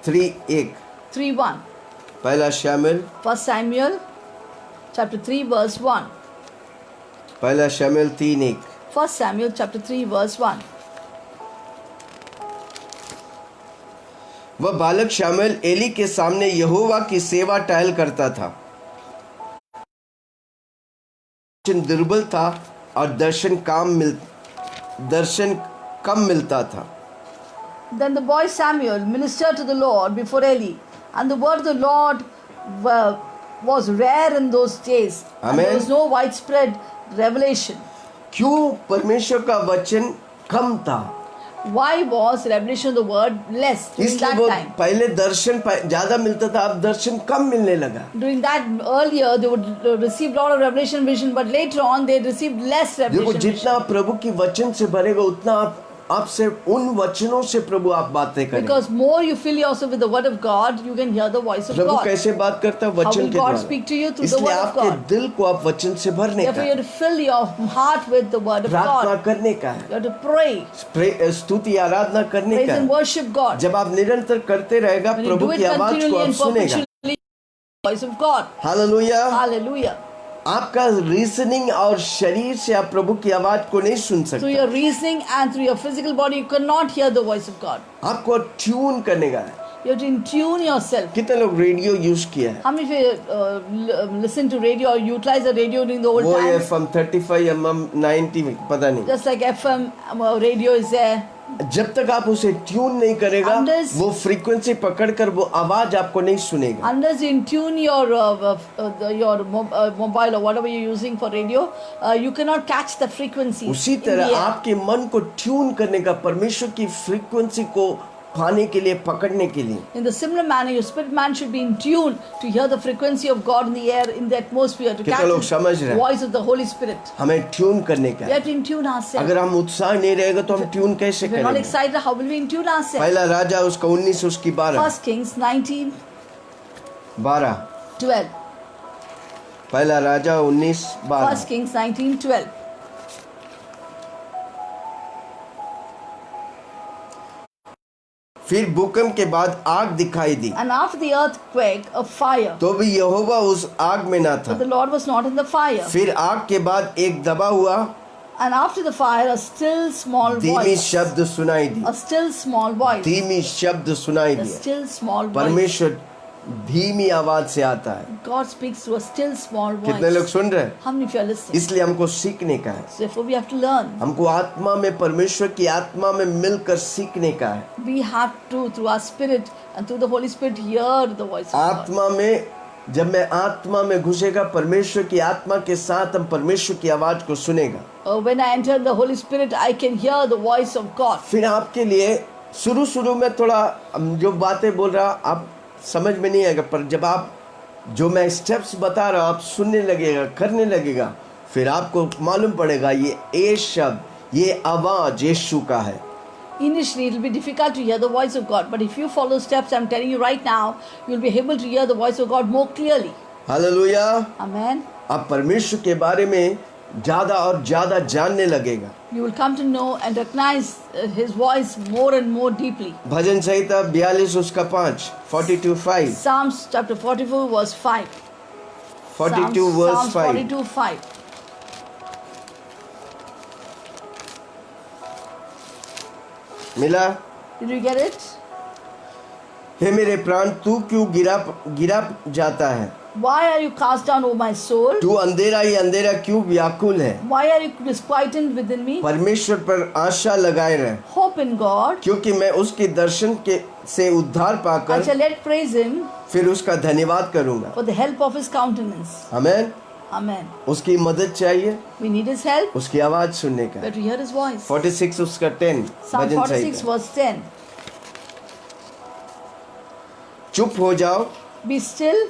3:1। 3:1. पहला शमूएल 1 Samuel chapter 3 verse 1. पहला शमूएल 3:1। 1 Samuel chapter 3 verse 1. वह बालक शमूएल एली के सामने यहोवा की सेवा टहल करता था, दुर्बल था और दर्शन कम मिलता था। Then the boy Samuel ministered to the Lord before Eli, and the word of the Lord was rare in those days, and there Amen. was no widespread revelation. क्यों परमेश्वर का वचन कम था? Why was revelation of the word less during इसलिए that वो time? पहले दर्शन ज्यादा मिलता था, अब दर्शन कम मिलने लगा। During that earlier, they would receive a lot of revelation vision, but later on they received less देखो, revelation vision. जितना आप प्रभु की वचन से भरेगा उतना आपसे उन वचनों से प्रभु आप बातें करेंगे। Because more you fill yourself with the word of God, you can hear the voice of Prabhu God. कैसे बात करता है? How वचन will के God द्वारा। speak to you? Through the इसलिए word of आपके God. दिल को आप वचन से भरने का Therefore, you है, have to fill your heart with the word of प्रार्थना God. करने का You have to pray, है, स्तुति आराधना करने praise का and है। worship God. जब आप निरंतर करते रहेगा, When you Prabhu do it की आवाज को continually आप and सुनेगा। perpetually, the voice of God. Hallelujah. Hallelujah. आपका रीजनिंग और शरीर से आप प्रभु की आवाज को नहीं सुन Through सकते, your reasoning and through your physical body, you cannot hear the voice of God. आपको ट्यून करने का है। You have to tune yourself. कितने लोग रेडियो यूज किया है? How many of you listen to radio or utilize the radio during the old वो times? FM 35 mm 90 पता नहीं। Just like FM radio is there. जब तक आप उसे ट्यून नहीं करेगा, Unless- वो फ्रीक्वेंसी पकड़कर वो आवाज आपको नहीं सुनेगा। Unless you tune your mobile or whatever you're using for radio, you cannot catch the frequency. उसी in the तरह air. आपके मन को ट्यून करने का, परमेश्वर की फ्रीक्वेंसी को पाने के लिए, पकड़ने के लिए। In the similar manner, your spirit man should be in tune to hear the frequency of God in the air, in the atmosphere, to कितने लोग catch समझ the रहे हैं? voice of the Holy Spirit. हमें tune करने का We है। have to in tune ourselves. अगर हम उत्साह नहीं रहेगा तो हम ट्यून कैसे If we are not करेंगे? excited, how will we in tune ourselves? पहला राजा उसका 19 उसकी 12 First Kings 19, 12 12. पहला राजा 19 12 First Kings 19, 12. फिर भूकंप के बाद आग दिखाई दी, And after the earthquake, a fire. तो भी यहोवा उस आग में ना था। But the Lord was not in the fire. फिर आग के बाद एक दबा हुआ And after the fire, a still small धीमी voice. शब्द सुनाई दी, A still small voice. धीमी शब्द सुनाई A दिया। still small voice. परमेश्वर धीमी आवाज से आता है। God speaks through a still small कितने लोग voice. सुन रहे हैं? How many of you are listening? इसलिए हमको सीखने का है। So therefore we have to learn. हमको आत्मा में, परमेश्वर की आत्मा में मिलकर सीखने का है। We have to, through our spirit and through the Holy Spirit, hear the voice of God. आत्मा में, जब मैं आत्मा में घुसेगा, परमेश्वर की आत्मा के साथ हम परमेश्वर की आवाज को सुनेगा। When I enter the Holy Spirit, I can hear the voice of God. फिर आपके लिए शुरू में थोड़ा जो बातें बोल रहा आप समझ में नहीं आएगा, पर जब आप जो मैं स्टेप्स बता रहा हूँ आप सुनने लगेगा, करने लगेगा, फिर आपको मालूम पड़ेगा ये शब्द, ये आवाज यीशु का है। Initially, it will be difficult to hear the voice of God, but if you follow steps I'm telling you right now, you will be able to hear the voice of God more clearly. Hallelujah. Amen. आप परमेश्वर के बारे में ज्यादा और ज्यादा जानने लगेगा। You will come to know and recognize His voice more and more deeply. भजन संहिता 42 उसका 5 42:5 Psalms chapter 44 verse 5. 42 verse Psalms 5 42 5. मिला? Did you get it? हे मेरे प्राण, तू क्यों गिरा जाता है? Why are you cast down, O my soul? तू अंधेरा ही अंधेरा क्यों व्याकुल है? Why are you disquieted within me? परमेश्वर पर आशा लगाए रहे, Hope in God. क्योंकि मैं उसके दर्शन से उद्धार I पाकर shall yet praise Him फिर उसका धन्यवाद करूंगा। for the help of His countenance. Amen. Amen. उसकी मदद चाहिए, We need His help, उसकी आवाज सुनने का। but we hear His voice. 46 उसका 10 Psalm भजन 46 संहिता। verse 10. चुप हो जाओ Be still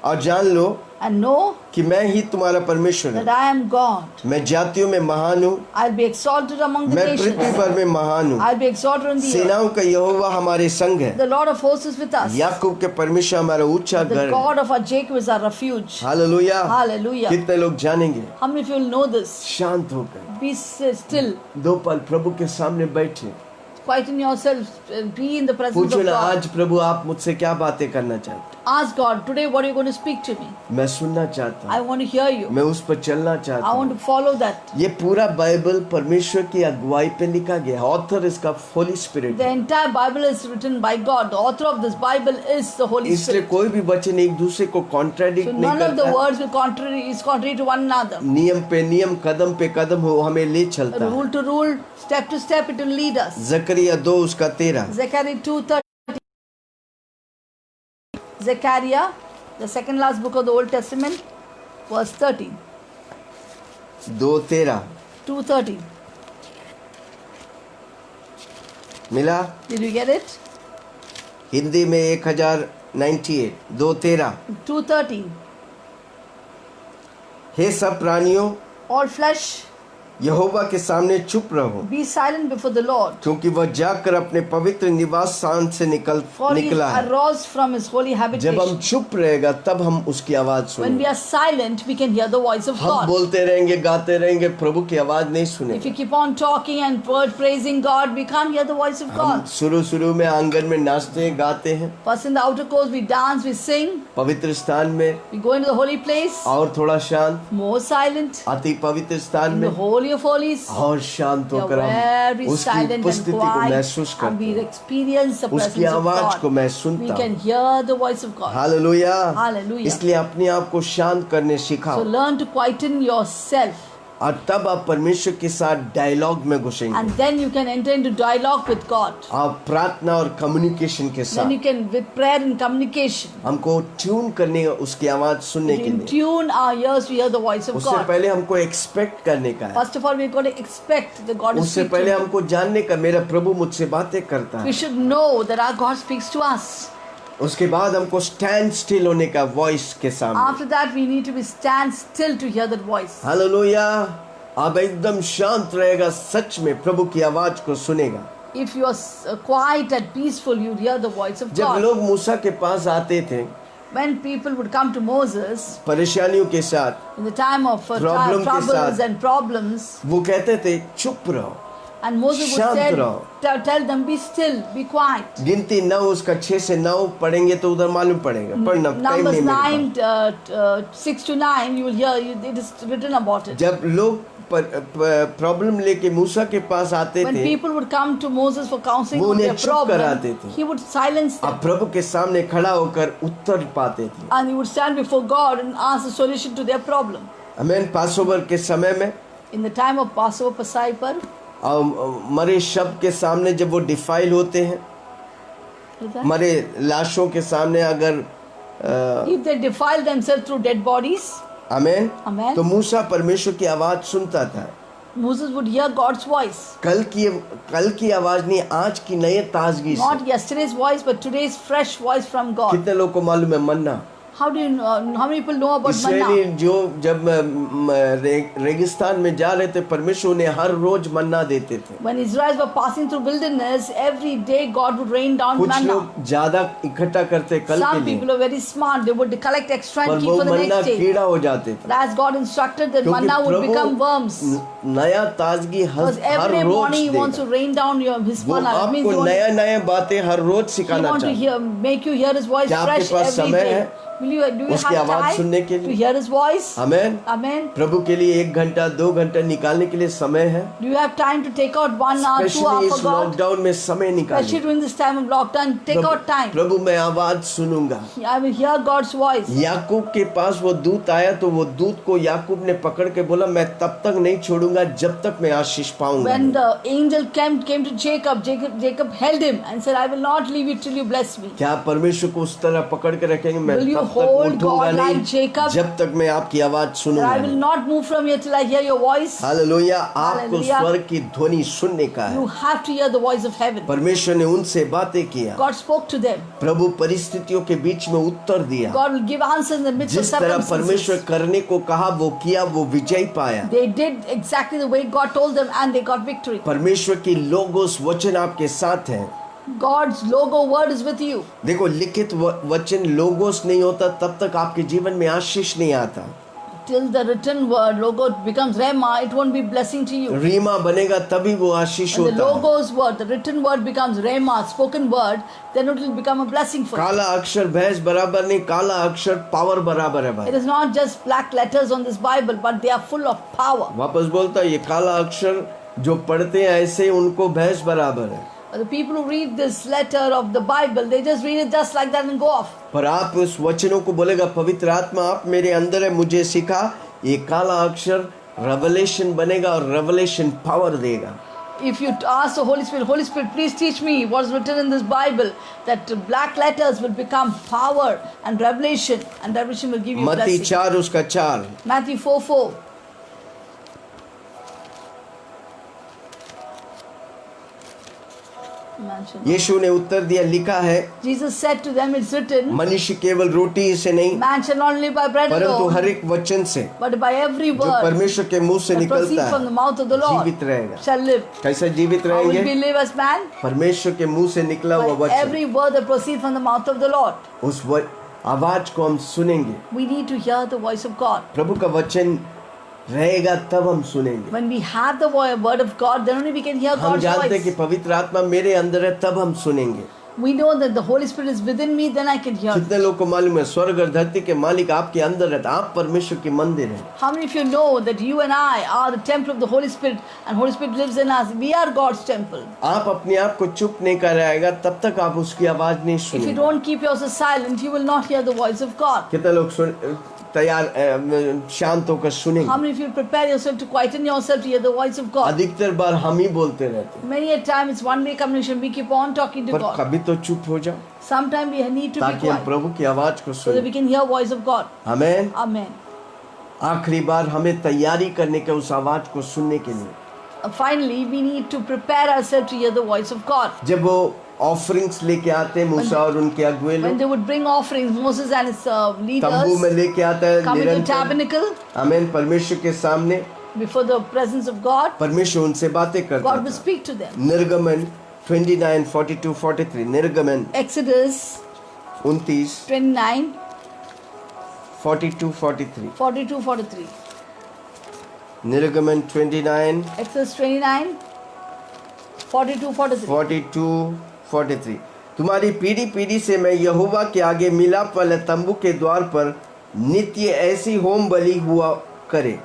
और जान लो and know कि मैं ही तुम्हारा परमेश्वर that हूँ। I am God. मैं जातियों में महान हूँ, I'll be exalted among the मैं पृथ्वी nations. पर में महान हूँ। I'll be exalted in the earth. सेनाओं का यहोवा हमारे संग है, The Lord of hosts is with us. याकूब के परमेश्वर हमारा ऊंचा The घर है। God of our Jacob is our refuge. Hallelujah. Hallelujah. कितने लोग जानेंगे? How many of you will know this? शांत होकर Be still. 2 पल प्रभु के सामने बैठे, Quieten yourself. Be in the presence पूछो of ना, God. आज प्रभु आप मुझसे क्या बातें करना चाहते हैं? Ask God, today what are you going to speak to me? मैं सुनना चाहता I हूँ, want to hear you. मैं उस पर चलना चाहता I want हूँ। to follow that. ये पूरा बाइबल परमेश्वर की अगुवाई पे लिखा गया, ऑथर इसका होली स्पिरिट The है। entire Bible is written by God. The author of this Bible is the Holy इसलिए Spirit. कोई भी वचन एक दूसरे को So कॉन्ट्राडिक्ट नहीं none of the करता। words will contrary to one another. नियम पे नियम, कदम पे कदम हो हमें ले चलता है। Rule to rule, step to step, it will lead us. जकरिया 2 उसका 13 Zechariah 2:30. Zechariah, the second last book of the Old Testament, verse 13. 2:13 2:13. मिला? Did you get it? Hindi में 1098 2:13 2:13. हे सब प्राणियों, All flesh, यहोवा के सामने चुप रहो, be silent before the Lord. क्योंकि वह जाकर अपने पवित्र निवास स्थान से For he निकला है। arose from his holy जब हम habitation. चुप रहेगा तब हम उसकी आवाज When सुनेंगे। we are silent, we can hear the voice of हम God. बोलते रहेंगे, गाते रहेंगे, प्रभु की आवाज नहीं If you सुनेंगे। keep on talking and word praising God, we can't hear the voice of हम God. शुरू में आंगन में नाचते हैं, गाते हैं, First in the outer courts, we dance, we sing, पवित्र स्थान में we go into the holy place, और थोड़ा शांत, more silent, अति पवित्र स्थान in में the holy of holies. और शांत We are होकर हम very उसकी silent and उपस्थिति को quiet, महसूस and करते we हैं, experience the उसकी presence of आवाज को God. मैं We सुनता can हूँ। hear the voice of God. Hallelujah. Hallelujah. इसलिए अपने आप को शांत करने So सिखाओ। learn to quieten yourself. और तब आप परमेश्वर के साथ डायलॉग में घुसेंगे, And then you can enter into dialogue with God. आप प्रार्थना और कम्युनिकेशन के Then साथ you can, with prayer and communication, हमको ट्यून करने उसकी आवाज सुनने के in लिए। tune our ears to hear the voice of उससे God. पहले हमको एक्सपेक्ट करने का है, First of all, we've got to expect that God is उससे speaking. पहले हमको जानने का मेरा प्रभु मुझसे बातें करता We है, should know that our God speaks to us. उसके बाद हमको स्टैंड स्टिल होने का वॉइस के सामने। After that, we need to be stand still to hear that voice. Hallelujah. आप एकदम शांत रहेगा, सच में प्रभु की आवाज को सुनेगा। If you are quiet and peaceful, you hear the voice of जब God. लोग मूसा के पास आते थे When people would come to Moses परेशानियों के साथ, in the time of Problem के troubles साथ। and problems, वो कहते थे चुप रहो, and Moses would शांत say, रहो। tell them, be still, be quiet. गिनती 9 उसका 6 से 9 पढ़ेंगे तो उधर मालूम पड़ेगा, पढ़ना टाइम Numbers नहीं मेरे 9, 6 to 9, you will hear, it is written about pass. it. जब लोग प्रॉब्लम लेके मूसा के पास आते When थे, people would come to Moses for counseling वो on their उन्हें चुप कराते problem, थे। he would silence them. आप प्रभु के सामने खड़ा होकर उत्तर पाते थे। And he would stand before God and ask the solution to their problem. आमीन। पासओवर के समय में In the time of Passover Passover, मरे शब के सामने जब वो डिफाइल होते हैं, मरे लाशों के सामने अगर if they defile themselves through dead bodies, आमीन, Amen. तो मूसा परमेश्वर की आवाज सुनता था। Moses would hear God's voice. कल की आवाज नहीं, आज की नई ताजगी से। Not yesterday's voice, but today's fresh voice from God. कितने लोग को मालूम है मन्ना? How do you know, how many people know about Israeli manna? जो जब रेगिस्तान में जा रहे थे, परमेश्वर उन्हें हर रोज मन्ना देते थे। When Israelites were passing through wilderness, every day God would rain down कुछ manna. लोग ज्यादा इकट्ठा करते कल के Some लिए, people are very smart. They would collect extra पर and keep वो for the Manna next day. कीड़ा हो जाते थे, But as God instructed, that क्योंकि manna would become worms. नया ताजगी Because her every rose morning He wants to देगा। rain down his वो manna. That means आपको नया नया बातें हर रोज He सिखाना wants to चाहता है। make you hear His voice क्या आपके fresh पास every समय day. है Do you उसकी have आवाज सुनने के time to लिए? hear His voice? आमीन। Amen. प्रभु के लिए 1 घंटा 2 घंटा निकालने के लिए समय है। Do you have time to take out 1 hour, 2 specially hours for इस God? लॉकडाउन में समय Especially निकालिए। during this time of lockdown, take out time. प्रभु मैं आवाज सुनूंगा। I will hear God's voice. याकूब के पास वो दूत आया तो वो दूत को याकूब ने पकड़ के बोला, मैं तब तक नहीं छोड़ूंगा जब तक मैं आशीष When पाऊंगा। the angel came to Jacob held him and said, I will not leave you till you bless me. क्या आप परमेश्वर को उस तरह पकड़ के रखेंगे? मैं Will you तब तक hold उठूंगा God नहीं like Jacob? जब तक मैं आपकी आवाज That सुनूंगा I will नहीं। not move from here till I hear your voice. Hallelujah. आपको Hallelujah. स्वर्ग की ध्वनि सुनने का You है। have to hear the voice of heaven. परमेश्वर ने उनसे बातें किया, God spoke to them. प्रभु परिस्थितियों के बीच में उत्तर दिया। God will give answers in the midst of जिस तरह परमेश्वर circumstances. करने को कहा वो किया, वो विजय पाया। They did exactly the way God told them and they got victory. परमेश्वर की लोगोस वचन आपके साथ है। God's logo word is with you. देखो लिखित वचन लोगोस नहीं होता तब तक आपके जीवन में आशीष नहीं आता। Till the written word logo becomes Rema, it won't be blessing to you. Reema बनेगा तभी वो आशीष When the होता है। logo's word, the written word becomes Rema, spoken word, then it will become a blessing for you. काला अक्षर भैंस बराबर नहीं, काला अक्षर पावर बराबर है It भाई। is not just black letters on this Bible, but they are full of power. वापस बोलता है, ये काला अक्षर जो पढ़ते हैं ऐसे उनको भैंस बराबर है। The people who read this letter of the Bible, they just read it just like that and go off. पर आप उस वचनों को बोलेगा, पवित्र आत्मा आप मेरे अंदर है, मुझे सिखा, ये काला अक्षर रेवलेशन बनेगा और रेवलेशन पावर देगा। If you ask the Holy Spirit, please teach me what is written in this Bible, that black letters will become power and revelation will give you मत्ती blessing. 4 उसका 4। Matthew 4:4. यीशु ने उत्तर दिया, लिखा है, Jesus said to them, it's written, मनुष्य केवल रोटी से नहीं man shall not live by bread परंतु हर alone, एक वचन से but by every जो word परमेश्वर के मुंह से that proceeds निकलता from the mouth of the है Lord जीवित रहेगा। shall live. कैसे जीवित How will we रहेंगे? live as man? परमेश्वर के मुंह से निकला हुआ By वचन, every word that proceeds from the mouth of the Lord. उस आवाज को हम सुनेंगे। We need to hear the voice of God. प्रभु का वचन रहेगा तब हम सुनेंगे। When we have the word of God, then only we can hear हम God's जानते हैं कि voice. पवित्र आत्मा मेरे अंदर है तब हम सुनेंगे। We know that the Holy Spirit is within me, then I can hear. कितने लोग को मालूम है स्वर्ग और धरती के मालिक आपके अंदर रहता, आप परमेश्वर के मंदिर हैं। How many of you know that you and I are the temple of the Holy Spirit and Holy Spirit lives in us? We are God's temple. आप अपने आप को चुप नहीं कराएगा तब तक आप उसकी आवाज नहीं If you सुनेंगे। don't keep yourself silent, you will not hear the voice of God. कितने लोग शांत होकर सुनेंगे। How many of you prepare yourself to quieten yourself to hear the voice of God? अधिकतर बार हम ही बोलते रहते हैं, Many a time it's one-way communication. We keep on talking to पर God. कभी तो चुप हो जाओ Sometimes we need to be ताकि हम quiet प्रभु की आवाज को so that we सुने। can hear voice of God. Amen. Amen. आखिरी बार हमें तैयारी करने के उस आवाज को सुनने के लिए, Finally, we need to prepare ourselves to hear the voice of God. जब वो ऑफरिंग्स लेके आते हैं मूसा और उनके अगुए When लोग, they would bring offerings, Moses and his तंबू में leaders लेके आता है come into निरंतर, tabernacle आमेन, परमेश्वर के सामने before the presence of God. परमेश्वर उनसे बातें करता God will था। speak to them. निर्गमन 29, 42, 43, निर्गमन Exodus 29, 29, 42, 43, 42, 43. निर्गमन 29, Exodus 29, 42, 43. 42, 43। तुम्हारी पीढ़ी पीढ़ी से मैं यहोवा के आगे मिलाप वाले तंबू के द्वार पर नित्य ऐसी होम बलि हुआ करे।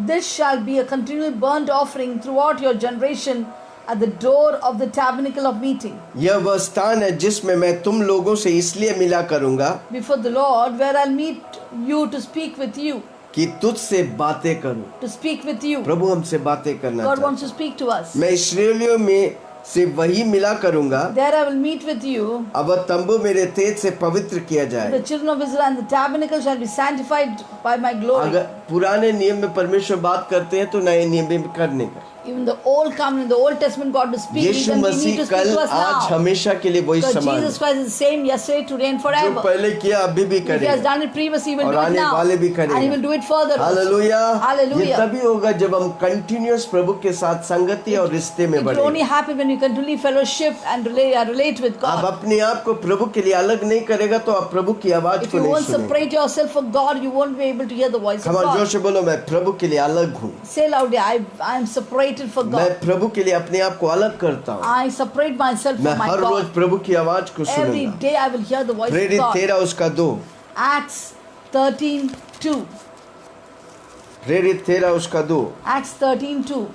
This shall be a continual burnt offering throughout your generation at the door of the tabernacle of meeting. यह वह स्थान है जिसमें मैं तुम लोगों से इसलिए मिला करूंगा Before the Lord, where I'll meet you to speak with you. कि तुझसे बातें करूं। To speak with you. प्रभु हमसे बातें करना God चाहता wants to speak to us. है। मैं इस्राएलियों में से वही मिला करूंगा, There I will meet with you. अब वह तंबू मेरे तेज से पवित्र किया जाए। The children of Israel and the tabernacle shall be sanctified by my glory. अगर पुराने नियम में परमेश्वर बात करते हैं तो नए नियम में करने का। Even the old covenant, the Old Testament God will speak. Yeshu Even we need Masih to speak कल to us आज now. हमेशा के लिए वही Because समान Jesus है। Christ is the same yesterday, today and जो forever. पहले किया अभी भी If he has करेगा done it previously, he will और do it आने now. वाले भी And he करेगा। will do it further. also. Hallelujah. ये Hallelujah. तभी होगा जब हम कंटिन्यूअस प्रभु के साथ संगति और रिश्ते में It will only बढ़ेंगे। happen when you continually fellowship and relate with आप God. अपने आप को प्रभु के लिए अलग नहीं करेगा तो आप प्रभु की आवाज If को you नहीं won't सुनेंगे। separate yourself from God, you won't be able to hear the voice of हमारे जोर God. से बोलो, मैं प्रभु के लिए अलग हूँ। Say loudly, I am separated for मैं God. प्रभु के लिए अपने आप को अलग करता हूँ। I separate myself मैं from my her rose God. प्रभु की आवाज को Every सुनूंगा। day I will hear the voice of प्रेरित God. 13 उसका 2, Acts 13:2. प्रेरित 13 उसका 2। Acts 13:2.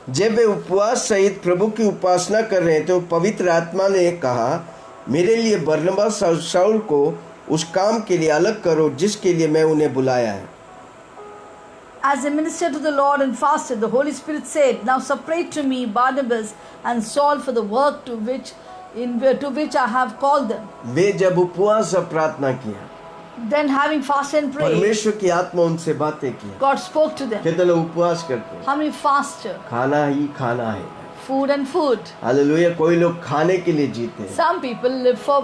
जब वे उपवास सहित प्रभु की उपासना कर रहे थे तो पवित्र आत्मा ने कहा, मेरे लिए बरनबास और शाऊल को उस काम के लिए अलग करो जिसके लिए मैं उन्हें बुलाया है। As they ministered to the Lord and fasted, the Holy Spirit said, "Now separate to me Barnabas and Saul for the work to which I have called them." वे जब उपवास और प्रार्थना किया, Then having fasted and prayed, परमेश्वर की आत्मा उनसे बातें की। God spoke to them. कितने लोग उपवास करते हैं? How many fast? खाना ही खाना है। Food and food. हालेलुया। कोई लोग खाने के लिए जीते हैं, Some people live for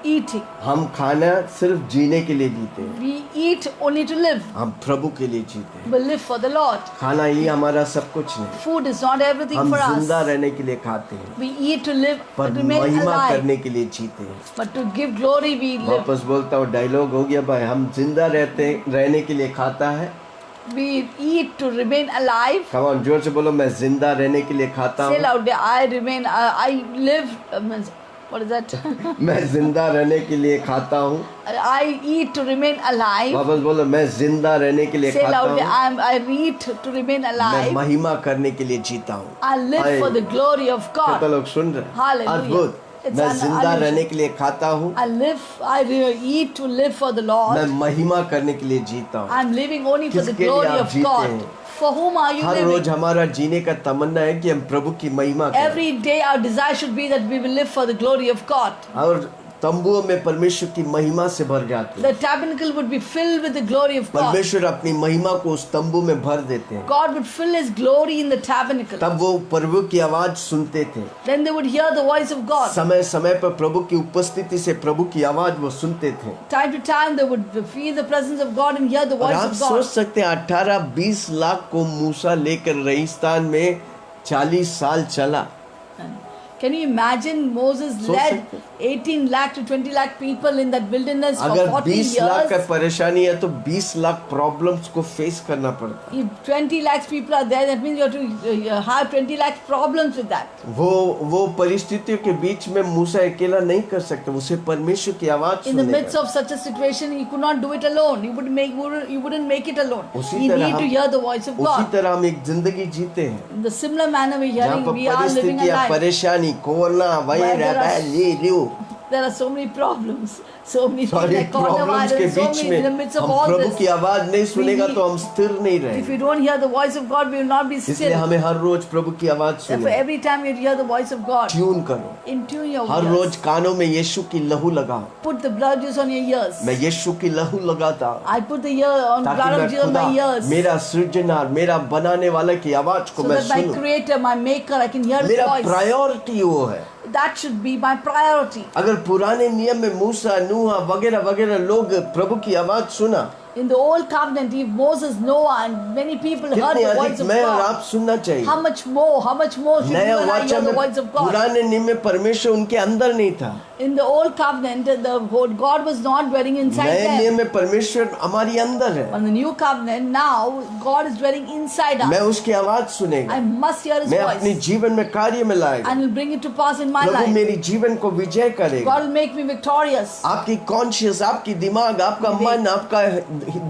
eating. हम खाना सिर्फ जीने के लिए जीते हैं। We eat only to live. हम प्रभु के लिए जीते हैं। We live for the Lord. खाना ही हमारा सब कुछ नहीं, Food is not everything हम for जिंदा us. रहने के लिए खाते हैं, We eat to live, पर to remain महिमा alive. करने के लिए जीते हैं। But to give glory, we live. वापस बोलता हूँ, डायलॉग हो गया भाई। हम जिंदा रहने के लिए खाता है। We eat to remain alive. Come on, जोर से बोलो, मैं जिंदा रहने के लिए खाता Say हूँ। loudly, I live, what is that? मैं जिंदा रहने के लिए खाता हूँ। I eat to remain alive. वापस बोलो, मैं जिंदा रहने के लिए Say खाता loudly, हूँ। I eat to remain मैं alive. महिमा करने के लिए जीता हूँ। I live for the glory of कितना God. लोग सुन रहे हैं? Hallelujah. अद्भुत। It's मैं an जिंदा illusion. रहने के लिए खाता हूँ। I eat to live for the मैं Lord. महिमा करने के लिए जीता हूँ। I'm living only for the किसके लिए glory आप of जीते God. हैं? For whom are you her living? रोज हमारा जीने का तमन्ना है कि हम प्रभु की महिमा करें। Every day our desire should be that we will live for the glory of God. और तंबुओं में परमेश्वर की महिमा से भर जाते हैं। The tabernacle would be filled with the glory of God. परमेश्वर अपनी महिमा को उस तंबू में भर देते हैं। God would fill His glory in the tabernacle. तब वो प्रभु की आवाज सुनते थे। Then they would hear the voice of God. समय समय पर प्रभु की उपस्थिति से प्रभु की आवाज वो सुनते थे। Time to time they would feel the presence of God and hear the और voice आप of सोच God. सकते हैं 18-20 लाख को मूसा लेकर रेगिस्तान में 40 साल चला। Can you imagine Moses सोच led सकते 18 lakh to 20 lakh people in that wilderness for अगर 40 20 लाख का years? परेशानी है तो 20 लाख प्रॉब्लम्स को फेस करना पड़ता है। If 20 lakhs people are there, that means you have to have 20 lakh problems with that. वो परिस्थितियों के बीच में मूसा अकेला नहीं कर सकते, उसे परमेश्वर की आवाज In the सुनने midst का। of such a situation, he could not do it alone. You wouldn't make it alone. उसी You तरह need to हम hear the voice of उसी God. तरह हम एक जिंदगी जीते हैं In the similar manner जहाँ पर we are living a परिस्थितियाँ life. परेशानियाँ परेशानी, कोरोना, वही But there रहता है, ये ल्यू। There are so many problems, so many things और like प्रॉब्लम्स के coronavirus, so beach many in the में midst of हम all प्रभु this. की आवाज नहीं सुनेगा need- तो हम स्थिर नहीं If रहेंगे। you don't hear the voice of God, we will not be इसलिए still. हमें हर रोज प्रभु की आवाज Therefore, सुने, every time you hear the voice of God, tune करो। in tune your her ears. रोज कानों में यीशु की लहू लगाओ। Put the blood juice on your ears. मैं यीशु की लहू लगाता हूँ I put the ear on ताकि blood of मैं Jesus on खुदा, my ears, मेरा सृजनहार, मेरा बनाने वाला की आवाज को so मैं that my सुनूं। Creator, my Maker, I can hear His मेरा voice. प्रायोरिटी वो है। That should be my priority. अगर पुराने नियम में मूसा, नूह वगैरह वगैरह लोग प्रभु की आवाज सुना, In the old covenant, if Moses, Noah, and many people heard कितने the अधिक voice of मैं और God, आप सुनना चाहिए। how much more should you नया and I hear वाचा the में voice of God? पुराने नियम में परमेश्वर उनके अंदर नहीं था, In the old covenant, the word God was not dwelling inside नए them. नियम में परमेश्वर हमारी अंदर है। On the new covenant, now God is dwelling inside मैं us. उसकी आवाज I सुनेगा, must hear His मैं अपने voice जीवन में कार्य में लाएगा। and will bring it to pass in my Prabhu life. मेरी जीवन को विजय करेगा। God will make me victorious. आपकी कॉन्शियस, आपकी दिमाग, आपका मन, आपका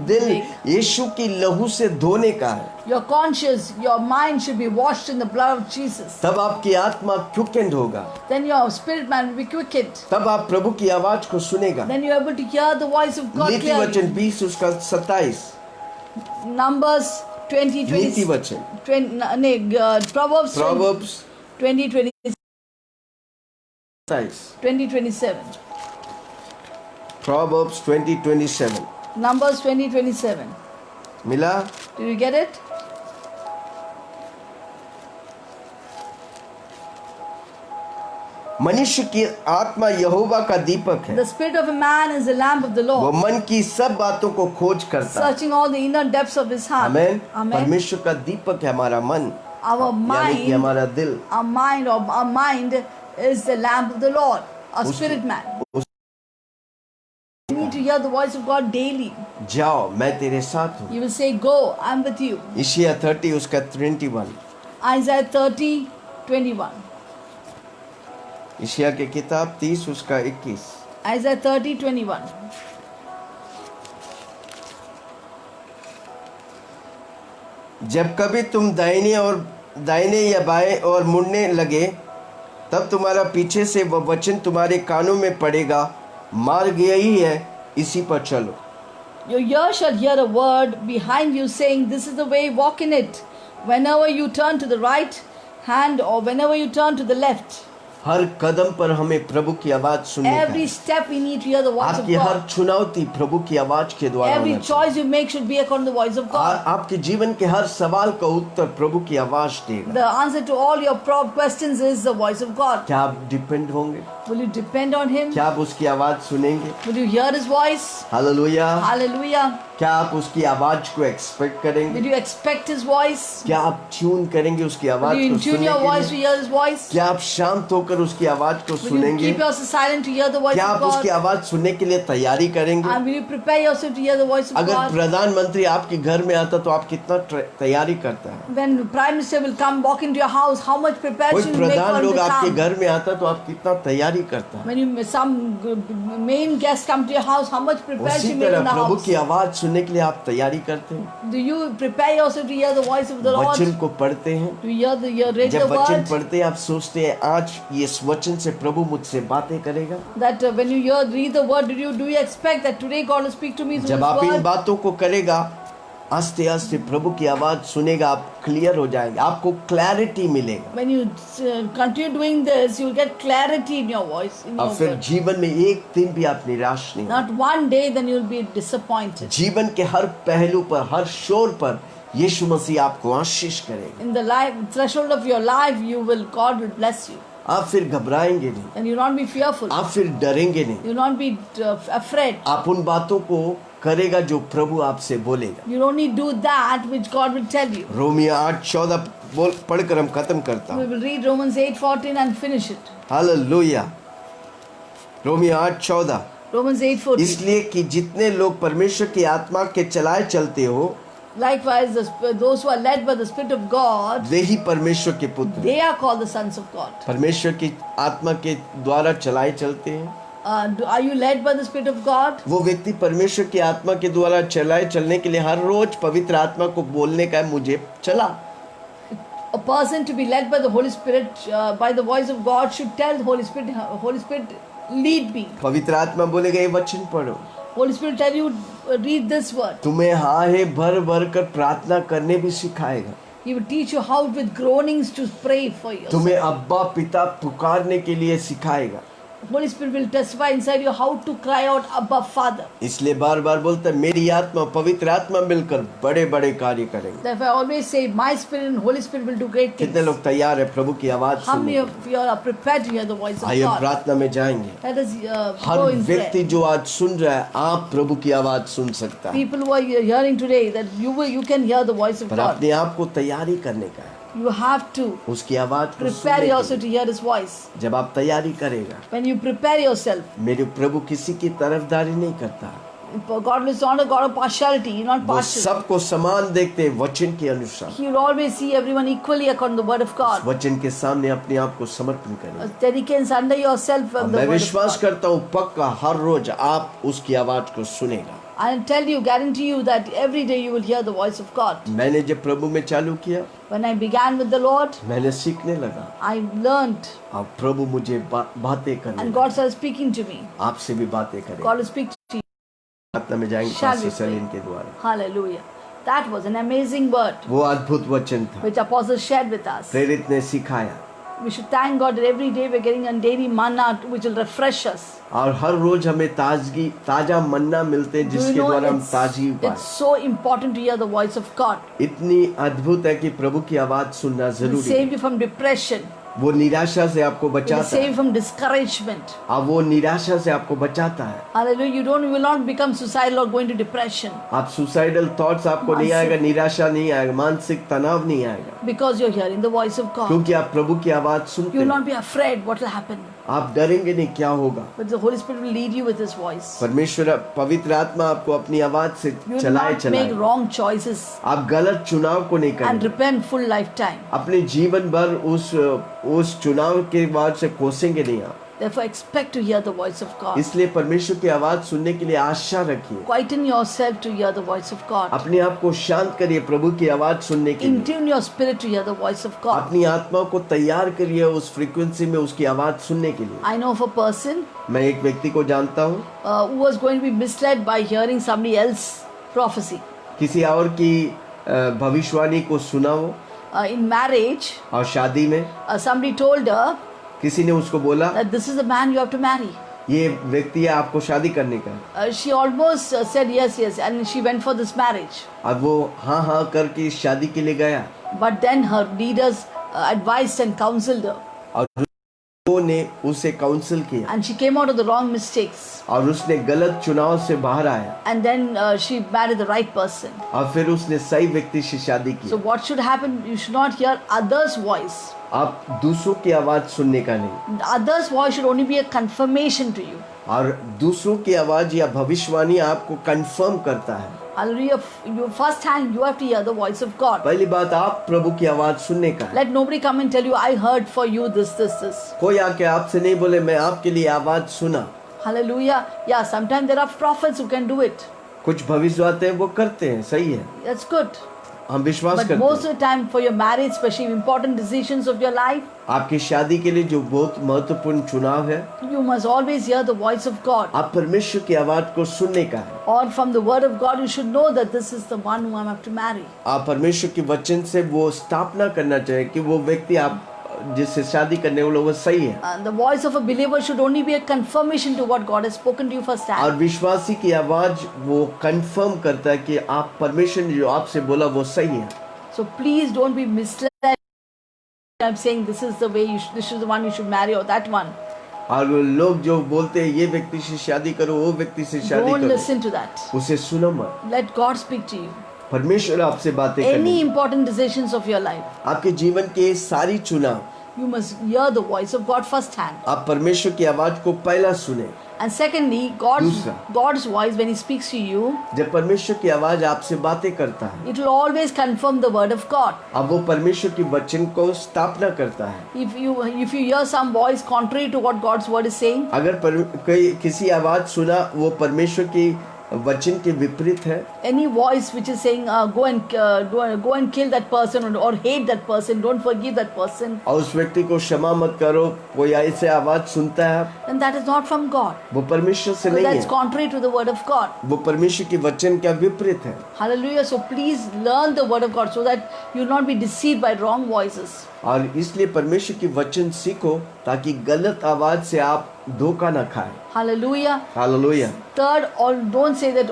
दिल यीशु की लहू से धोने का है। Your conscience, your mind should be washed in the blood of Jesus. तब आपकी आत्मा क्विकेंड होगा, Then your spirit man will be quickened. तब आप प्रभु की आवाज को सुनेगा। Then you are able to hear the voice of God नीति clearly. वचन 20 उसका 27, Numbers 20, नीति वचन, Proverbs Proverbs 20, 27, 27. Proverbs 20:27 Numbers 20, 27. मिला? Did you get it? मनुष्य की आत्मा यहोवा का दीपक है, The spirit of a man is the lamp of the वो Lord, मन की सब बातों को खोज करता है। searching all the inner depths of his heart. Amen. Amen. परमेश्वर का दीपक है हमारा मन, Our यानी कि mind, हमारा दिल। our mind is the lamp of the Lord, our spirit man. You need to hear the voice of God daily. जाओ मैं तेरे साथ हूँ। You will say, Go, I'm with you. इशिया 30 उसका 21, Isaiah 30, 21. इशिया की किताब 30 उसका 21। Isaiah 30, 21. जब कभी तुम दाहिने या बाएं और मुड़ने लगे, तब तुम्हारा पीछे से वह वचन तुम्हारे कानों में पड़ेगा, मार्ग यही है, इसी पर चलो। Your ear shall hear a word behind you saying, This is the way, walk in it. Whenever you turn to the right hand or whenever you turn to the left. हर कदम पर हमें प्रभु की आवाज सुनने का Every है। step we need to hear the voice of आपकी हर God. चुनौती प्रभु की आवाज के द्वारा Every होना चाहिए। choice you make should be according to the voice of God. आपके जीवन के हर सवाल का उत्तर प्रभु की आवाज देगा। The answer to all your questions is the voice of God. क्या आप डिपेंड होंगे? Will you depend on Him? क्या आप उसकी आवाज सुनेंगे? Will you hear His voice? Hallelujah. Hallelujah. क्या आप उसकी आवाज को एक्सपेक्ट करेंगे? Will you expect His voice? क्या आप ट्यून करेंगे उसकी आवाज Will you को tune सुनने your के voice to लिए? hear His voice? क्या आप शांत होकर उसकी आवाज को Will you सुनेंगे? keep yourself silent to hear the voice क्या of आप उसकी God? आवाज सुनने के लिए तैयारी करेंगे? And will you prepare yourself to hear the voice of अगर God? प्रधानमंत्री आपके घर में आता तो आप कितना तैयारी करता है? When the Prime Minister will come walk into your house, how much कोई preparation you make for Pradhan him लोग to आपके come? घर में आता तो आप कितना तैयारी करता है? When some main guests come to your house, how much उसी preparation you make in तरह the प्रभु house? की आवाज सुनने के लिए आप तैयारी करते हैं, Do you prepare yourself to hear the voice of the Lord? वचन को पढ़ते हैं। Do you read the जब वचन word? पढ़ते हैं आप सोचते हैं आज इस वचन से प्रभु मुझसे बातें करेगा। That when you read the word, do you expect that today God will speak to me through जब His आप इन word? बातों को करेगा, आस्ते आस्ते प्रभु की आवाज सुनेगा, आप क्लियर हो जाएंगे, आपको क्लैरिटी मिलेगा। When you continue doing this, you will get clarity in your voice, in your और फिर word. जीवन में एक दिन भी आप निराश नहीं Not one day, then you will be disappointed. जीवन के हर पहलू पर, हर शोर पर यीशु मसीह आपको आशीष करेगा। In the threshold of your life, God will bless you. आप फिर घबराएंगे नहीं, And you will not be fearful. आप फिर डरेंगे नहीं, You will not be afraid. आप उन बातों को करेगा जो प्रभु आपसे बोलेगा। You only do that which God will tell you. रोमिया 8:14 पढ़कर हम खत्म करता We हूँ। will read Romans 8:14 and finish it. Hallelujah. रोमिया 8:14 Romans 8:14. इसलिए कि जितने लोग परमेश्वर की आत्मा के चलाए चलते हो, Likewise, those who are led by the Spirit of God, वे ही परमेश्वर के पुत्र, they are called the sons of God. परमेश्वर की आत्मा के द्वारा चलाए चलते हैं। Are you led by the Spirit of God? वो व्यक्ति परमेश्वर की आत्मा के द्वारा चलाए चलने के लिए हर रोज पवित्र आत्मा को बोलने का है, मुझे चला। a person to be led by the Holy Spirit, by the voice of God, should tell the Holy Spirit, lead me. पवित्र आत्मा बोलेगा ये वचन पढ़ो। Holy Spirit tell you, read this word. तुम्हें हाँ है भर भर कर प्रार्थना करने भी सिखाएगा। He will teach you how with groanings to pray for yourself. तुम्हें अब्बा पिता पुकारने के लिए सिखाएगा। Holy Spirit will testify inside you how to cry out, Abba, Father. इसलिए बार बार बोलता है मेरी आत्मा पवित्र आत्मा मिलकर बड़े बड़े कार्य करेंगे। Therefore, I always say, my Spirit and Holy Spirit will do great things. कितने लोग तैयार है प्रभु की आवाज How सुनने many of you are prepared to hear the voice of आइए God? प्रार्थना में जाएंगे। Let us her go in व्यक्ति prayer. जो आज सुन रहा है आप प्रभु की आवाज सुन सकता है, People who are hearing today, that you can hear the voice of पर God. अपने आप को तैयारी करने का है, You have to उसकी आवाज को prepare सुनने के yourself लिए। to hear His voice. जब आप तैयारी करेगा, When you prepare yourself, मेरे प्रभु किसी की तरफदारी नहीं करता, God is not a God of partiality. He's not वो partial. सबको समान देखते हैं वचन के अनुसार। He will always see everyone equally according to the word of God. वचन के सामने अपने आप को समर्पण करें। Dedicate and surrender yourself अब on the मैं word of विश्वास God. करता हूँ पक्का हर रोज आप उसकी आवाज को सुनेगा। I tell you, guarantee you that every day you will hear the voice of God. मैंने जब प्रभु में चालू किया, When I began with the Lord, मैंने सीखने लगा। I learned, अब प्रभु मुझे बातें करने and लगे। God started speaking to me. आपसे भी बातें करें। God will speak to you. प्रार्थना में जाएंगे Shall we पास्टर सलीम के द्वारा। Hallelujah. That was an amazing word वो अद्भुत वचन था, which Apostle shared with us. प्रेरित ने सिखाया, We should thank God that every day we're getting a daily manna which will refresh us. और हर रोज हमें ताजा मन्ना मिलते हैं Do you जिसके know द्वारा हम ताजगी it's पाए। so important to hear the voice of God. इतनी अद्भुत है कि प्रभु की आवाज सुनना It will जरूरी save है। you from depression. वो निराशा से आपको It will बचाता save है। you from discouragement. अब वो निराशा से आपको बचाता है। Hallelujah. You will not become suicidal or go into depression आप सुसाइडल थॉट्स आपको नहीं मानसिक- आएगा, निराशा नहीं आएगा, मानसिक तनाव नहीं आएगा, because you're hearing the voice of God. क्योंकि आप प्रभु की आवाज सुनते You will हैं। not be afraid what will happen. आप डरेंगे नहीं क्या होगा। But the Holy Spirit will lead you with His voice. परमेश्वर पवित्र आत्मा आपको अपनी आवाज से You will चलाए not चलाए। make wrong choices आप गलत चुनाव को नहीं and करेंगे। repent full lifetime. अपने जीवन भर उस चुनाव के बाद से कोसेंगे नहीं आप। Therefore, expect to hear the voice of God. इसलिए परमेश्वर की आवाज सुनने के लिए आशा रखिए। Quieten yourself to hear the voice of God. अपने आप को शांत करिए प्रभु की आवाज सुनने के लिए। Intune your spirit to hear the voice of God. अपनी आत्मा को तैयार करिए उस फ्रीक्वेंसी में उसकी आवाज सुनने के लिए। I know of a person मैं एक व्यक्ति को जानता हूँ, who was going to be misled by hearing somebody else's prophecy. किसी और की भविष्यवाणी को सुना वो, In marriage, और शादी में somebody told her किसी ने उसको बोला that this is the man you have to marry. ये व्यक्ति है आपको शादी करने का। She almost said yes, and she went for this marriage. अब वो हाँ हाँ करके इस शादी के लिए गया, But then her leaders advised and counseled her, और लोगों ने उसे काउंसिल किया, and she came out of the wrong mistakes. और उसने गलत चुनाव से बाहर आया, And then she married the right person. और फिर उसने सही व्यक्ति से शादी की। So what should happen? You should not hear others' voice. आप दूसरों की आवाज सुनने का नहीं, Others' voice should only be a confirmation to you. और दूसरों की आवाज या भविष्यवाणी आपको कंफर्म करता है। Hallelujah. You first hand you have to hear the voice of God. पहली बात आप प्रभु की आवाज सुनने का है। Let nobody come and tell you, I heard for you this. कोई आके आपसे नहीं बोले मैं आपके लिए आवाज सुना। Hallelujah. Yeah, sometimes there are prophets who can do it. कुछ भविष्यवाणी वो करते हैं, सही है, That's good. हम विश्वास But करते most हैं। of the time for your marriage, especially important decisions of your life, आपकी शादी के लिए जो बहुत महत्वपूर्ण चुनाव है, you must always hear the voice of God. आप परमेश्वर की आवाज को सुनने का है। Or from the word of God, you should know that this is the one whom I have to marry. आप परमेश्वर के वचन से वो स्थापना करना चाहिए कि वो व्यक्ति आप जिससे शादी करने वाले वो सही है। And the voice of a believer should only be a confirmation to what God has spoken to you first और hand. विश्वासी की आवाज वो कंफर्म करता है कि आप परमेश्वर ने जो आपसे बोला वो सही है। So please don't be misled. I'm saying this is the way this is the one you should marry or that one. और लोग जो बोलते हैं ये व्यक्ति से शादी करो, वो व्यक्ति से शादी Don't करो, listen to that. उसे सुनो मत। Let God speak to you. परमेश्वर आपसे बातें Any करें। important decisions of your life, आपके जीवन के सारी चुनाव you must hear the voice of God first hand. आप परमेश्वर की आवाज को पहला सुने। And secondly, दूसरा। God's voice when He speaks to you, जब परमेश्वर की आवाज आपसे बातें करता है, it will always confirm the word of God. अब वो परमेश्वर की वचन को स्थापना करता है। If you hear some voice contrary to what God's word is saying, अगर किसी आवाज सुना वो परमेश्वर की वचन के विपरीत है, any voice which is saying go and kill that person or hate that person, don't forgive that person, और उस व्यक्ति को क्षमा मत करो, कोई ऐसे आवाज सुनता है, then that is not from God. वो परमेश्वर से So नहीं that's है, contrary to the word of God. वो परमेश्वर के वचन का विपरीत है। Hallelujah. So please learn the word of God so that you will not be deceived by wrong voices. और इसलिए परमेश्वर की वचन सीखो ताकि गलत आवाज से आप धोखा न खाएं। Hallelujah. Hallelujah. Third, or don't say that,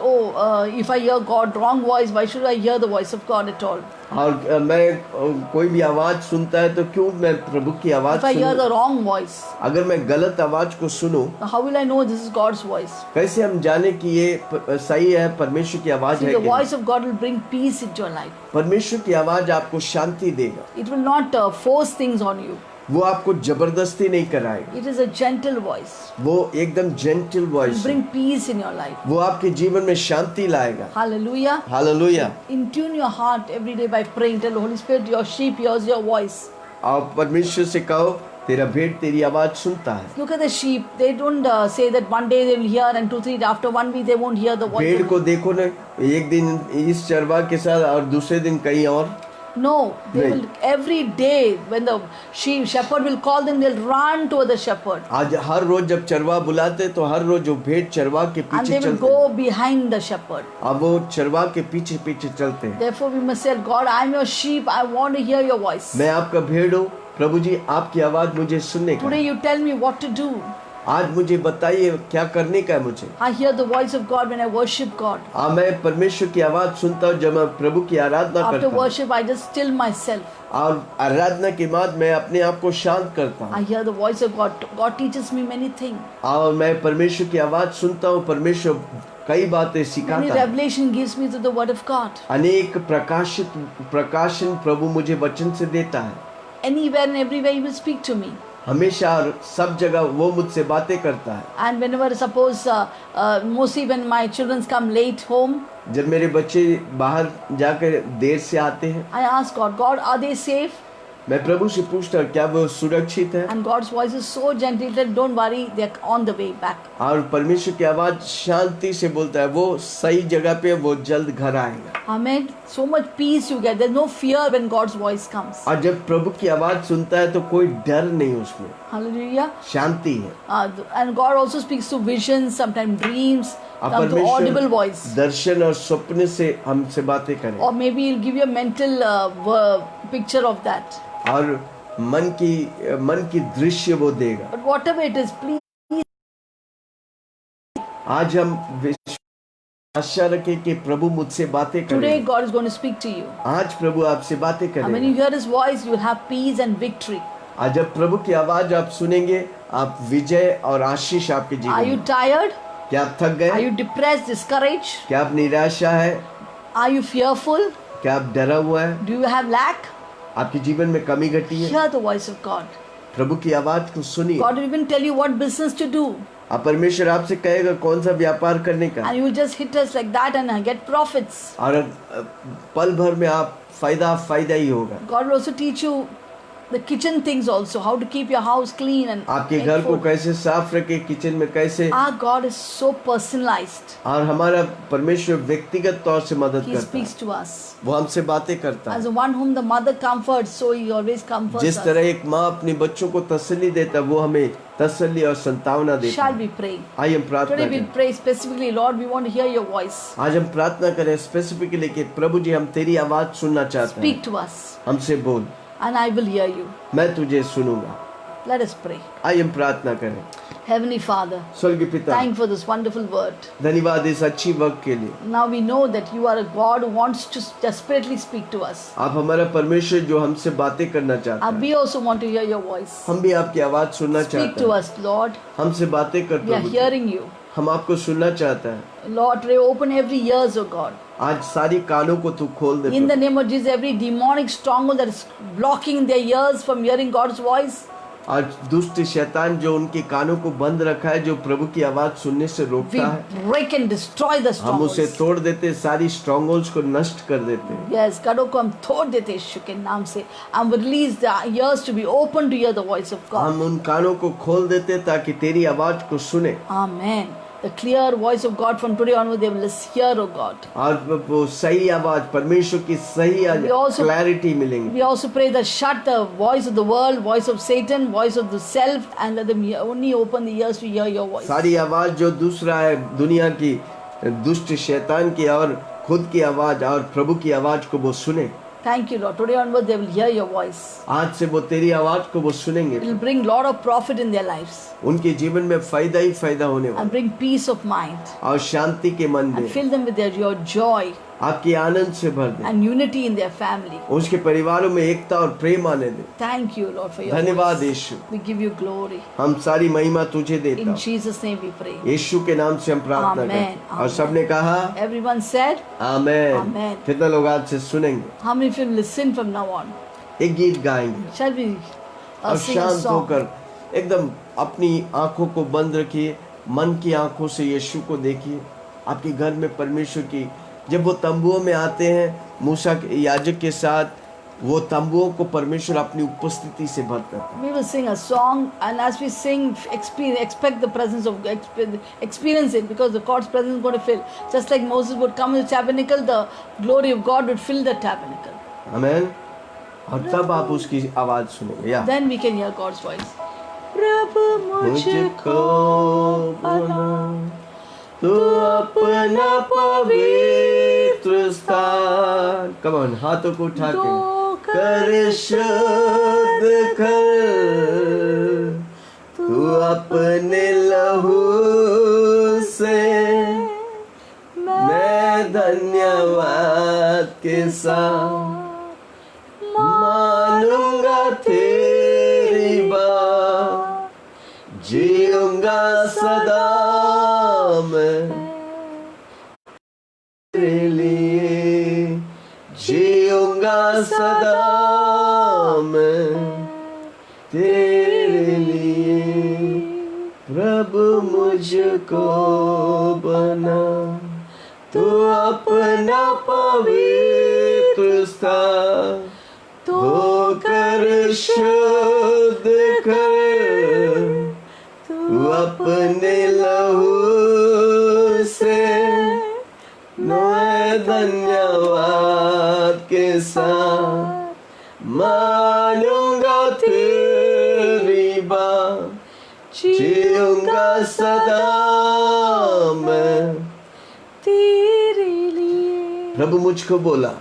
if I hear God wrong voice, why should I hear the voice of God at all? और मैं कोई भी आवाज सुनता है तो क्यों मैं प्रभु की आवाज If I hear सुनूं? the wrong voice, अगर मैं गलत आवाज को सुनूं, how will I know this is God's voice? कैसे हम जाने कि ये सही है, परमेश्वर की आवाज See, है the कि नहीं? voice of God will bring peace into your life. परमेश्वर की आवाज आपको शांति देगा, It will not force things on you. वो आपको जबरदस्ती नहीं कराएगा, It is a gentle voice. वो एकदम जेंटल It will वॉइस है, bring peace in your life. वो आपके जीवन में शांति लाएगा। Hallelujah. Hallelujah. In tune your heart every day by praying. Tell the Holy Spirit, your sheep hears your voice. आप परमेश्वर से कहो, तेरा भेड़ तेरी आवाज सुनता है। Look at the sheep. They don't say that one day they will hear and 2-3 after 1 week they won't hear the voice. भेड़ को देखो ना, एक दिन इस चरवा के साथ और दूसरे दिन कहीं और। No, they नहीं। will every day when the shepherd will call them, they'll run toward the shepherd आज हर रोज जब चरवा बुलाते तो हर रोज जो भेड़ चरवा के and पीछे they will चलते, go behind the shepherd. अब वो चरवा के पीछे पीछे चलते हैं। Therefore, we must say, God, I am your sheep. I want to hear your voice. मैं आपका भेड़ हूँ, प्रभु जी आपकी आवाज मुझे सुनने का Today, है। you tell me what to do. आज मुझे बताइए क्या करने का है मुझे। I hear the voice of God when I worship God. मैं परमेश्वर की आवाज सुनता हूँ जब मैं प्रभु की आराधना After करता हूँ, worship, I just still myself. और आराधना के बाद मैं अपने आप को शांत करता I हूँ, hear the voice of God. God teaches me many things. और मैं परमेश्वर की आवाज सुनता हूँ। परमेश्वर कई बातें Many सिखाता है, revelation gives me through the word of God. अनेक प्रकाशन प्रभु मुझे वचन से देता है। Anywhere and everywhere, He will speak to me. हमेशा और सब जगह वो मुझसे बातें करता है। And whenever, suppose, mostly when my children come late home, जब मेरे बच्चे बाहर जाकर देर से आते हैं, I ask God, God, are they safe? मैं प्रभु से पूछता हूँ क्या वो सुरक्षित है। And God's voice is so gentle that don't worry, they're on the way back. और परमेश्वर की आवाज शांति से बोलता है, वो सही जगह पे, वो जल्द घर आएगा। Amen. So much peace you get. There's no fear when God's voice comes. और जब प्रभु की आवाज सुनता है तो कोई डर नहीं उसमें, Hallelujah. शांति है। And God also speaks to visions, sometimes dreams, अब come to audible voice. दर्शन और स्वप्न से हमसे बातें करें, Or maybe He'll give you a mental picture of that. और मन की दृश्य वो देगा। But whatever it is, please, आज हम आशा रखें कि प्रभु मुझसे बातें today करें। God is going to speak to you. आज प्रभु आपसे बातें And when you करेंगे। hear His voice, you'll have peace and victory. आज जब प्रभु की आवाज आप सुनेंगे, आप विजय और आशीष आपके Are जीवन you में। tired? क्या आप थक Are गए? you depressed, discouraged? क्या आप निराशा है? Are you fearful? क्या आप डरा हुआ है? Do you have lack? आपके जीवन में कमी घटी है? Hear the voice of God. प्रभु की आवाज को सुनिए। God will even tell you what business to do. अब परमेश्वर आपसे कहेगा कौन सा व्यापार करने का, And you will just hit us like that and get profits. और पल भर में आप फायदा ही होगा। God will also teach you the kitchen things also, how to keep your house clean and आपके make घर को food. कैसे साफ रखे, किचन में कैसे। Our God is so personalized. और हमारा परमेश्वर व्यक्तिगत तौर से मदद He करता speaks है, to us. वो हमसे बातें करता As है। the one whom the mother comforts, so He always comforts जिस us. तरह एक माँ अपने बच्चों को तसल्ली देता है, वो हमें तसल्ली और संतावना देता Shall है। we pray? आइए हम प्रार्थना Today we करें। pray specifically, Lord, we want to hear your voice. आज हम प्रार्थना करें स्पेसिफिकली कि प्रभु जी हम तेरी आवाज सुनना चाहते हैं, Speak to us, हमसे बोल, and I will hear you. मैं तुझे सुनूंगा। Let us pray. आइए हम प्रार्थना करें। Heavenly Father, स्वर्गीय पिता, thank you for this wonderful word. धन्यवाद इस अच्छी वक्त के लिए। Now we know that you are a God who wants to desperately speak to us. आप हमारा परमेश्वर जो हमसे बातें करना चाहता And है, we also want to hear your voice. हम भी आपकी आवाज सुनना Speak चाहते to हैं। us, Lord. हमसे बातें कर We are Prabhu ji. hearing you. हम आपको सुनना चाहते हैं। Lord, today open every ears, O God. आज सारी कानों को तू खोल दे In the Prabhu. name of Jesus, every demonic stronghold that is blocking their ears from hearing God's voice, आज दुष्ट शैतान जो उनके कानों को बंद रखा है, जो प्रभु की आवाज सुनने से we रोकता है, break and destroy the हम उसे strongholds. तोड़ देते, सारी स्ट्रॉन्गहोल्ड्स को नष्ट कर देते हैं। Yes, गढ़ों को हम तोड़ देते यीशु के नाम से. And we release the ears to be open to hear the voice of God. हम उन कानों को खोल देते ताकि तेरी आवाज को सुने। Amen. the clear voice of God from today onward. They will hear, oh God. और वो सही आवाज, परमेश्वर की सही We also- क्लैरिटी मिलेंगी. We also pray that shut the voice of the world, voice of Satan, voice of the self, and let them only open the ears to hear your voice. सारी आवाज जो दूसरा है दुनिया की, दुष्ट शैतान की और खुद की आवाज और प्रभु की आवाज को वो सुने. Thank you, Lord. Today onward, they will hear your voice. आज से वो तेरी आवाज को वो सुनेंगे. It will bring lot of profit in their lives उनके जीवन में फायदा ही फायदा होने वाला and bring peace of mind और शांति के मन and में fill them with your joy आपकी आनंद से भर दे. and unity in their family. उसके परिवारों में एकता और प्रेम आने दे. Thank you, Lord, for your धन्यवाद voice. Yeshu. We give you glory. हम सारी महिमा तुझे देता In हूं. Jesus' name we pray. यीशु के नाम से हम प्रार्थना Amen. करते हैं. और Amen. सबने कहा Everyone said, आमेन. Amen. कितना लोग आज से सुनेंगे? how many of you will listen from now on? एक गीत गाएंगे Shall we और sing a शांत song? होकर एकदम अपनी आंखों को बंद रखिए. मन की आंखों से यीशु को देखिए. आपके घर में परमेश्वर की, जब वो तंबुओं में आते हैं मूसा के याजक के साथ, वो तंबुओं को परमेश्वर अपनी उपस्थिति से भर करता है. We will sing a song, and as we sing, expect the presence of experience it, because the God's presence is going to fill. Just like Moses would come in the tabernacle, the glory of God would fill the tabernacle. आमेन. और तब आप उसकी आवाज सुनेंगे. या Then we can hear God's voice. प्रभु मुझको बना तू अपना पवित्र स्थान. कम ऑन, हाथों को उठा के कर शुद्ध कर. तू अपने लहू से मैं धन्यवाद के साथ मानूंगा तेरी बात. जीऊंगा सदा मैं तेरे लिए. जीऊंगा सदा मैं तेरे लिए. प्रभु मुझको बना तू अपना पवित्र स्थान. धोकर शुद्ध कर. तू अपने लहू से मैं धन्यवाद के साथ मानूंगा तेरी बात. जीऊंगा सदा मैं तेरे लिए. प्रभु मुझको बोला.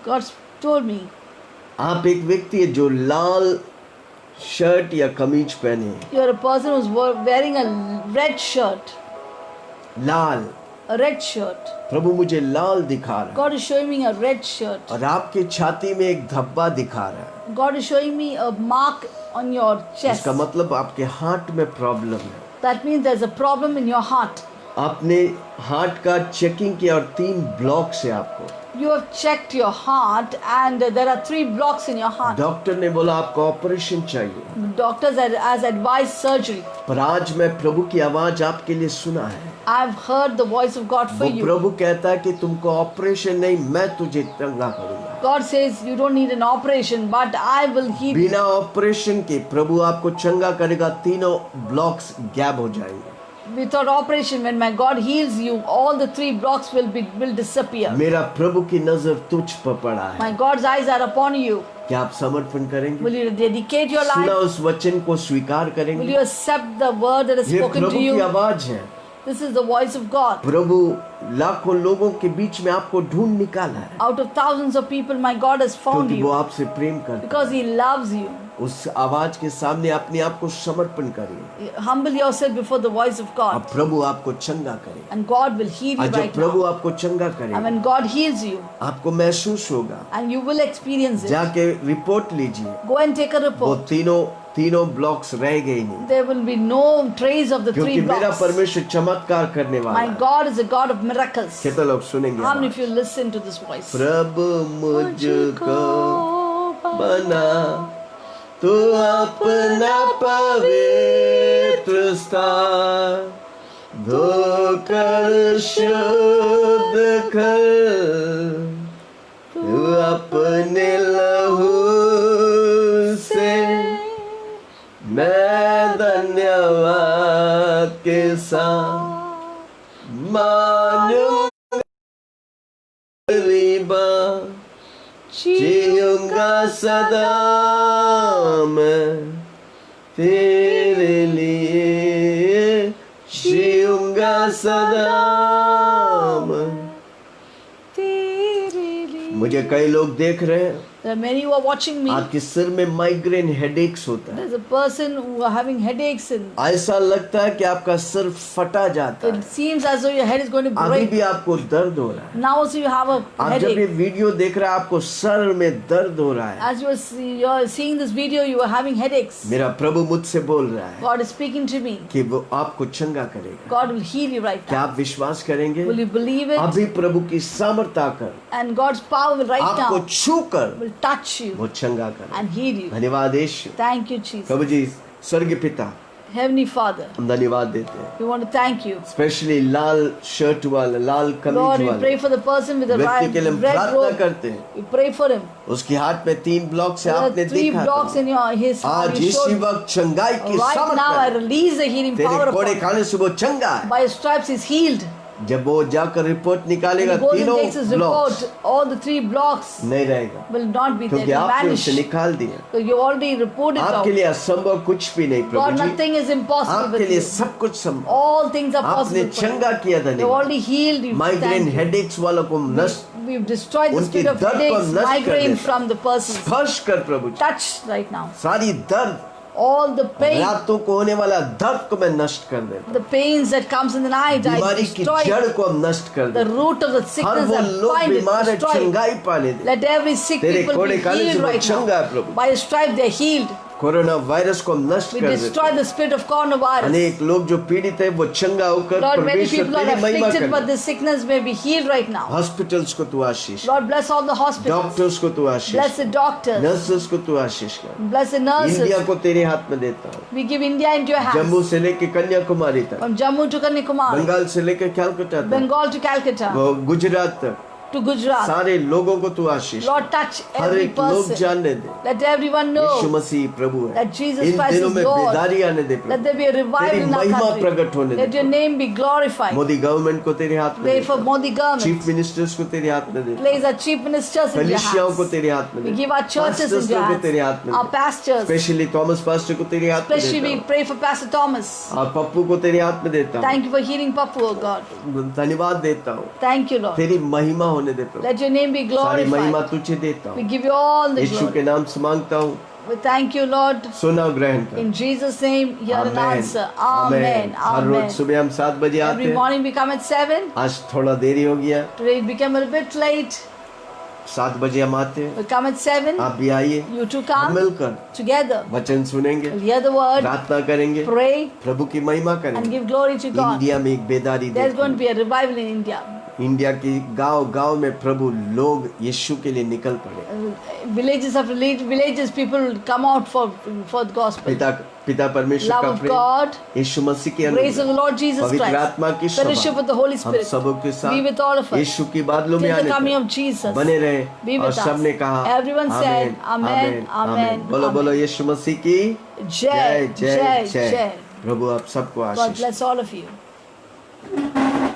God told me, आप एक व्यक्ति है जो लाल शर्ट या कमीज पहने. you are a person who's wearing a red shirt. Lal. A red shirt. प्रभु मुझे लाल दिखा रहा है. God is showing me a red shirt. और आपके छाती में एक धब्बा दिखा रहा है. God is showing me a mark on your chest. इसका मतलब आपके हार्ट में प्रॉब्लम है. That means there's a problem in your heart. आपने हार्ट का चेकिंग किया और 3 ब्लॉक्स है आपको. You have checked your heart and there are 3 blocks in your heart. Doctor ने बोला आपको ऑपरेशन चाहिए. Doctors has advised surgery. पर आज मैं प्रभु की आवाज आपके लिए सुना है. I've heard the voice of God for वो you. प्रभु कहता है कि तुमको ऑपरेशन नहीं, मैं तुझे चंगा करूंगा. God says you don't need an operation, but I will heal you. बिना ऑपरेशन के प्रभु आपको चंगा करेगा. 3 ब्लॉक्स गैप हो जाएंगे. Without operation, when my God heals you, all the 3 blocks will disappear. मेरा प्रभु की नजर तुझ पर पड़ा है. My God's eyes are upon you. क्या आप समर्पण करेंगे? Will you dedicate your सुना life? उस वचन को स्वीकार Will करेंगे? you accept the word that is ये spoken प्रभु to की you? आवाज है. This is the voice of God. प्रभु लाखों लोगों के बीच में आपको ढूंढ निकाला है. Out of thousands of people, my God has found क्योंकि वो you आपसे प्रेम करता because He loves you. है. उस आवाज के सामने अपने आप को समर्पण करिए. Humble yourself before the voice of अब God, प्रभु आपको चंगा करे. and God will heal you और जब right प्रभु now. आपको चंगा And करे when God heals you, आपको महसूस होगा. and you will experience it, जाके रिपोर्ट लीजिए. go and take a वो report. तीनों ब्लॉक्स रह गए नहीं. There will be no trace of the 3 क्योंकि मेरा blocks. परमेश्वर चमत्कार करने वाला My है. God is a God of miracles. कितने लोग सुनेंगे? How many आवाज? of you listen to this voice? प्रभु मुझको बना तू अपना पवित्र स्थान. धोकर शुद्ध कर. तू अपने लहू से मैं धन्यवाद के साथ मानूंगा रिबा जीऊंगा सदा मैं तेरे लिए जीऊंगा सदा मैं। मुझे कई लोग देख रहे हैं, There are many who are watching me. आपके सिर में माइग्रेन हेडेक्स होता है। There's a person who are having headaches and ऐसा लगता है कि आपका सिर फटा जाता है। it seems as though your head is going to अभी break. भी आपको दर्द हो रहा है। Now also you have a आप जब ये headache. वीडियो देख रहे हैं आपको सर में दर्द हो रहा है। As you are seeing this video, you are having headaches. मेरा प्रभु मुझसे बोल रहा है God is speaking to me. कि वो आपको चंगा करेगा। God will heal you right क्या now. आप विश्वास करेंगे? Will you believe it? अभी प्रभु की सामर्थ आकर And God's power will right आपको now छूकर will touch you वो चंगा करे। and heal you. धन्यवाद यीशु। Thank you, Jesus. प्रभु जी, स्वर्गीय पिता, Heavenly Father, हम धन्यवाद देते हैं। we want to thank you. Specially Lal shirt वाला, लाल Lord, कमीज we वाला pray for the person with the व्यक्ति के लिए हम red प्रार्थना robe. करते हैं। We pray for him. उसके हाथ में 3 ब्लॉक से There आपने are 3 देखा blocks था। in his heart. आज You इसी showed. वक्त चंगाई की Right now, I सामर्थ है। release the healing power तेरे of कोड़े God. खाने से वो चंगा है। By his stripes, he's healed. जब वो जाकर रिपोर्ट When निकालेगा he goes and तीनों takes his blocks report, all the 3 blocks नहीं रहेगा, will not be there. क्योंकि It will आपने vanish. उसे निकाल दिया। So you already reported आपके out. लिए असंभव कुछ भी नहीं God, Prabhu ji. nothing is impossible आपके with लिए you. सब कुछ संभव। All things are आपने possible for you. चंगा किया You've धन्यवाद। already healed you. Migraine Thank you. Headaches वालों को नष्ट We've destroyed the उनकी spirit of दर्द को headaches, नष्ट कर migraine देता। from the person. स्पर्श कर प्रभु जी। Touch right now. सारी दर्द, All the pain, रातों को होने वाला दर्द को मैं नष्ट कर देता। the pains that comes in the night, I बीमारी की destroy जड़ it. को हम नष्ट कर The देते। root of the her sickness वो that लोग bind it, बीमार है, destroy it. चंगाई पाने दे। Let every sick तेरे people कोड़े be खाने से healed वो right चंगा है now. Prabhu. By his stripe they're healed. Corona virus को हम नष्ट We कर देते। destroy the spirit of coronavirus. अनेक लोग जो पीड़ित है वो चंगा होकर Lord, many परमेश्वर people are तेरी महिमा afflicted, but कर। this sickness may be healed right now. Hospitals को तू आशीष, Lord, bless all the hospitals. Doctors को तू आशीष, Bless the doctors. नर्सेस को तू आशीष कर। Bless the nurses. इंडिया को तेरे हाथ में देता हूँ। We give India into your hands. Jammu से लेके कन्याकुमारी तक, From Jammu to Kanyakumari, Bengal से लेके कलकत्ता तक, Bengal to Calcutta, वो गुजरात तक, to Gujarat. सारे लोगों को तू आशीष। Lord, touch हर every एक लोग person. जानने दे Let everyone यीशु know मसीह प्रभु है। that Jesus इन Christ दिनों is में Lord. बेदारी आने दे Let Prabhu. there be a revival तेरी in our महिमा country. प्रकट होने Let they. your name be glorified. Modi government को तेरे हाथ में Pray देता for हूँ। Modi chief government. मिनिस्टर्स को तेरे हाथ में देता Place our chief ministers in your कलीसियाओं को hands. तेरे हाथ में We देता give our churches in your को तेरे हाथ hands. में Our pastors. Specially Thomas pastor को तेरे हाथ में Especially we देता pray for Pastor Thomas. हूँ। और पप्पू को तेरे हाथ में देता Thank you for healing Papu, oh God. हूँ। धन्यवाद देता हूँ। Thank you, Lord. तेरी महिमा होने दे प्रभु। Let your name be सारी महिमा glorified. तुझे देता We हूँ। give you all the यीशु के glory. नाम से मांगता हूँ, We thank you, Lord. सुना ग्रहण कर। In Jesus' name, hear an amen, answer. Amen. Amen. Her rose Amen. सुबह हम 7 बजे आते Every हैं। morning we come at 7. आज थोड़ा देरी हो गया, Today it became a little bit late. 7 बजे हम आते हैं। We come at 7. आप भी आइए, You two हम come मिलकर together. वचन सुनेंगे, We'll hear the word, प्रार्थना करेंगे, pray, प्रभु की महिमा and करेंगे। give glory to God. India में एक बेदारी There's going to देखी। be a revival in India. India की गांव-गांव में प्रभु लोग यीशु के लिए निकल पड़े। Villages after villages, people will come out for the gospel. पिता परमेश्वर Love का of प्रेम, God, यीशु मसीह की grace of the अनुग्रह, Lord Jesus पवित्र Christ, आत्मा की fellowship with the Holy हम Spirit, सबों के be with all of साथ us यीशु की बादलों में till the आने coming तक of Jesus. बने रहे। Be और with us. सबने कहा Everyone said, Amen, Amen, बोलो Amen. बोलो यीशु मसीह की Jai, Jai, Jai. प्रभु आप सबको God Ashish. bless all of you.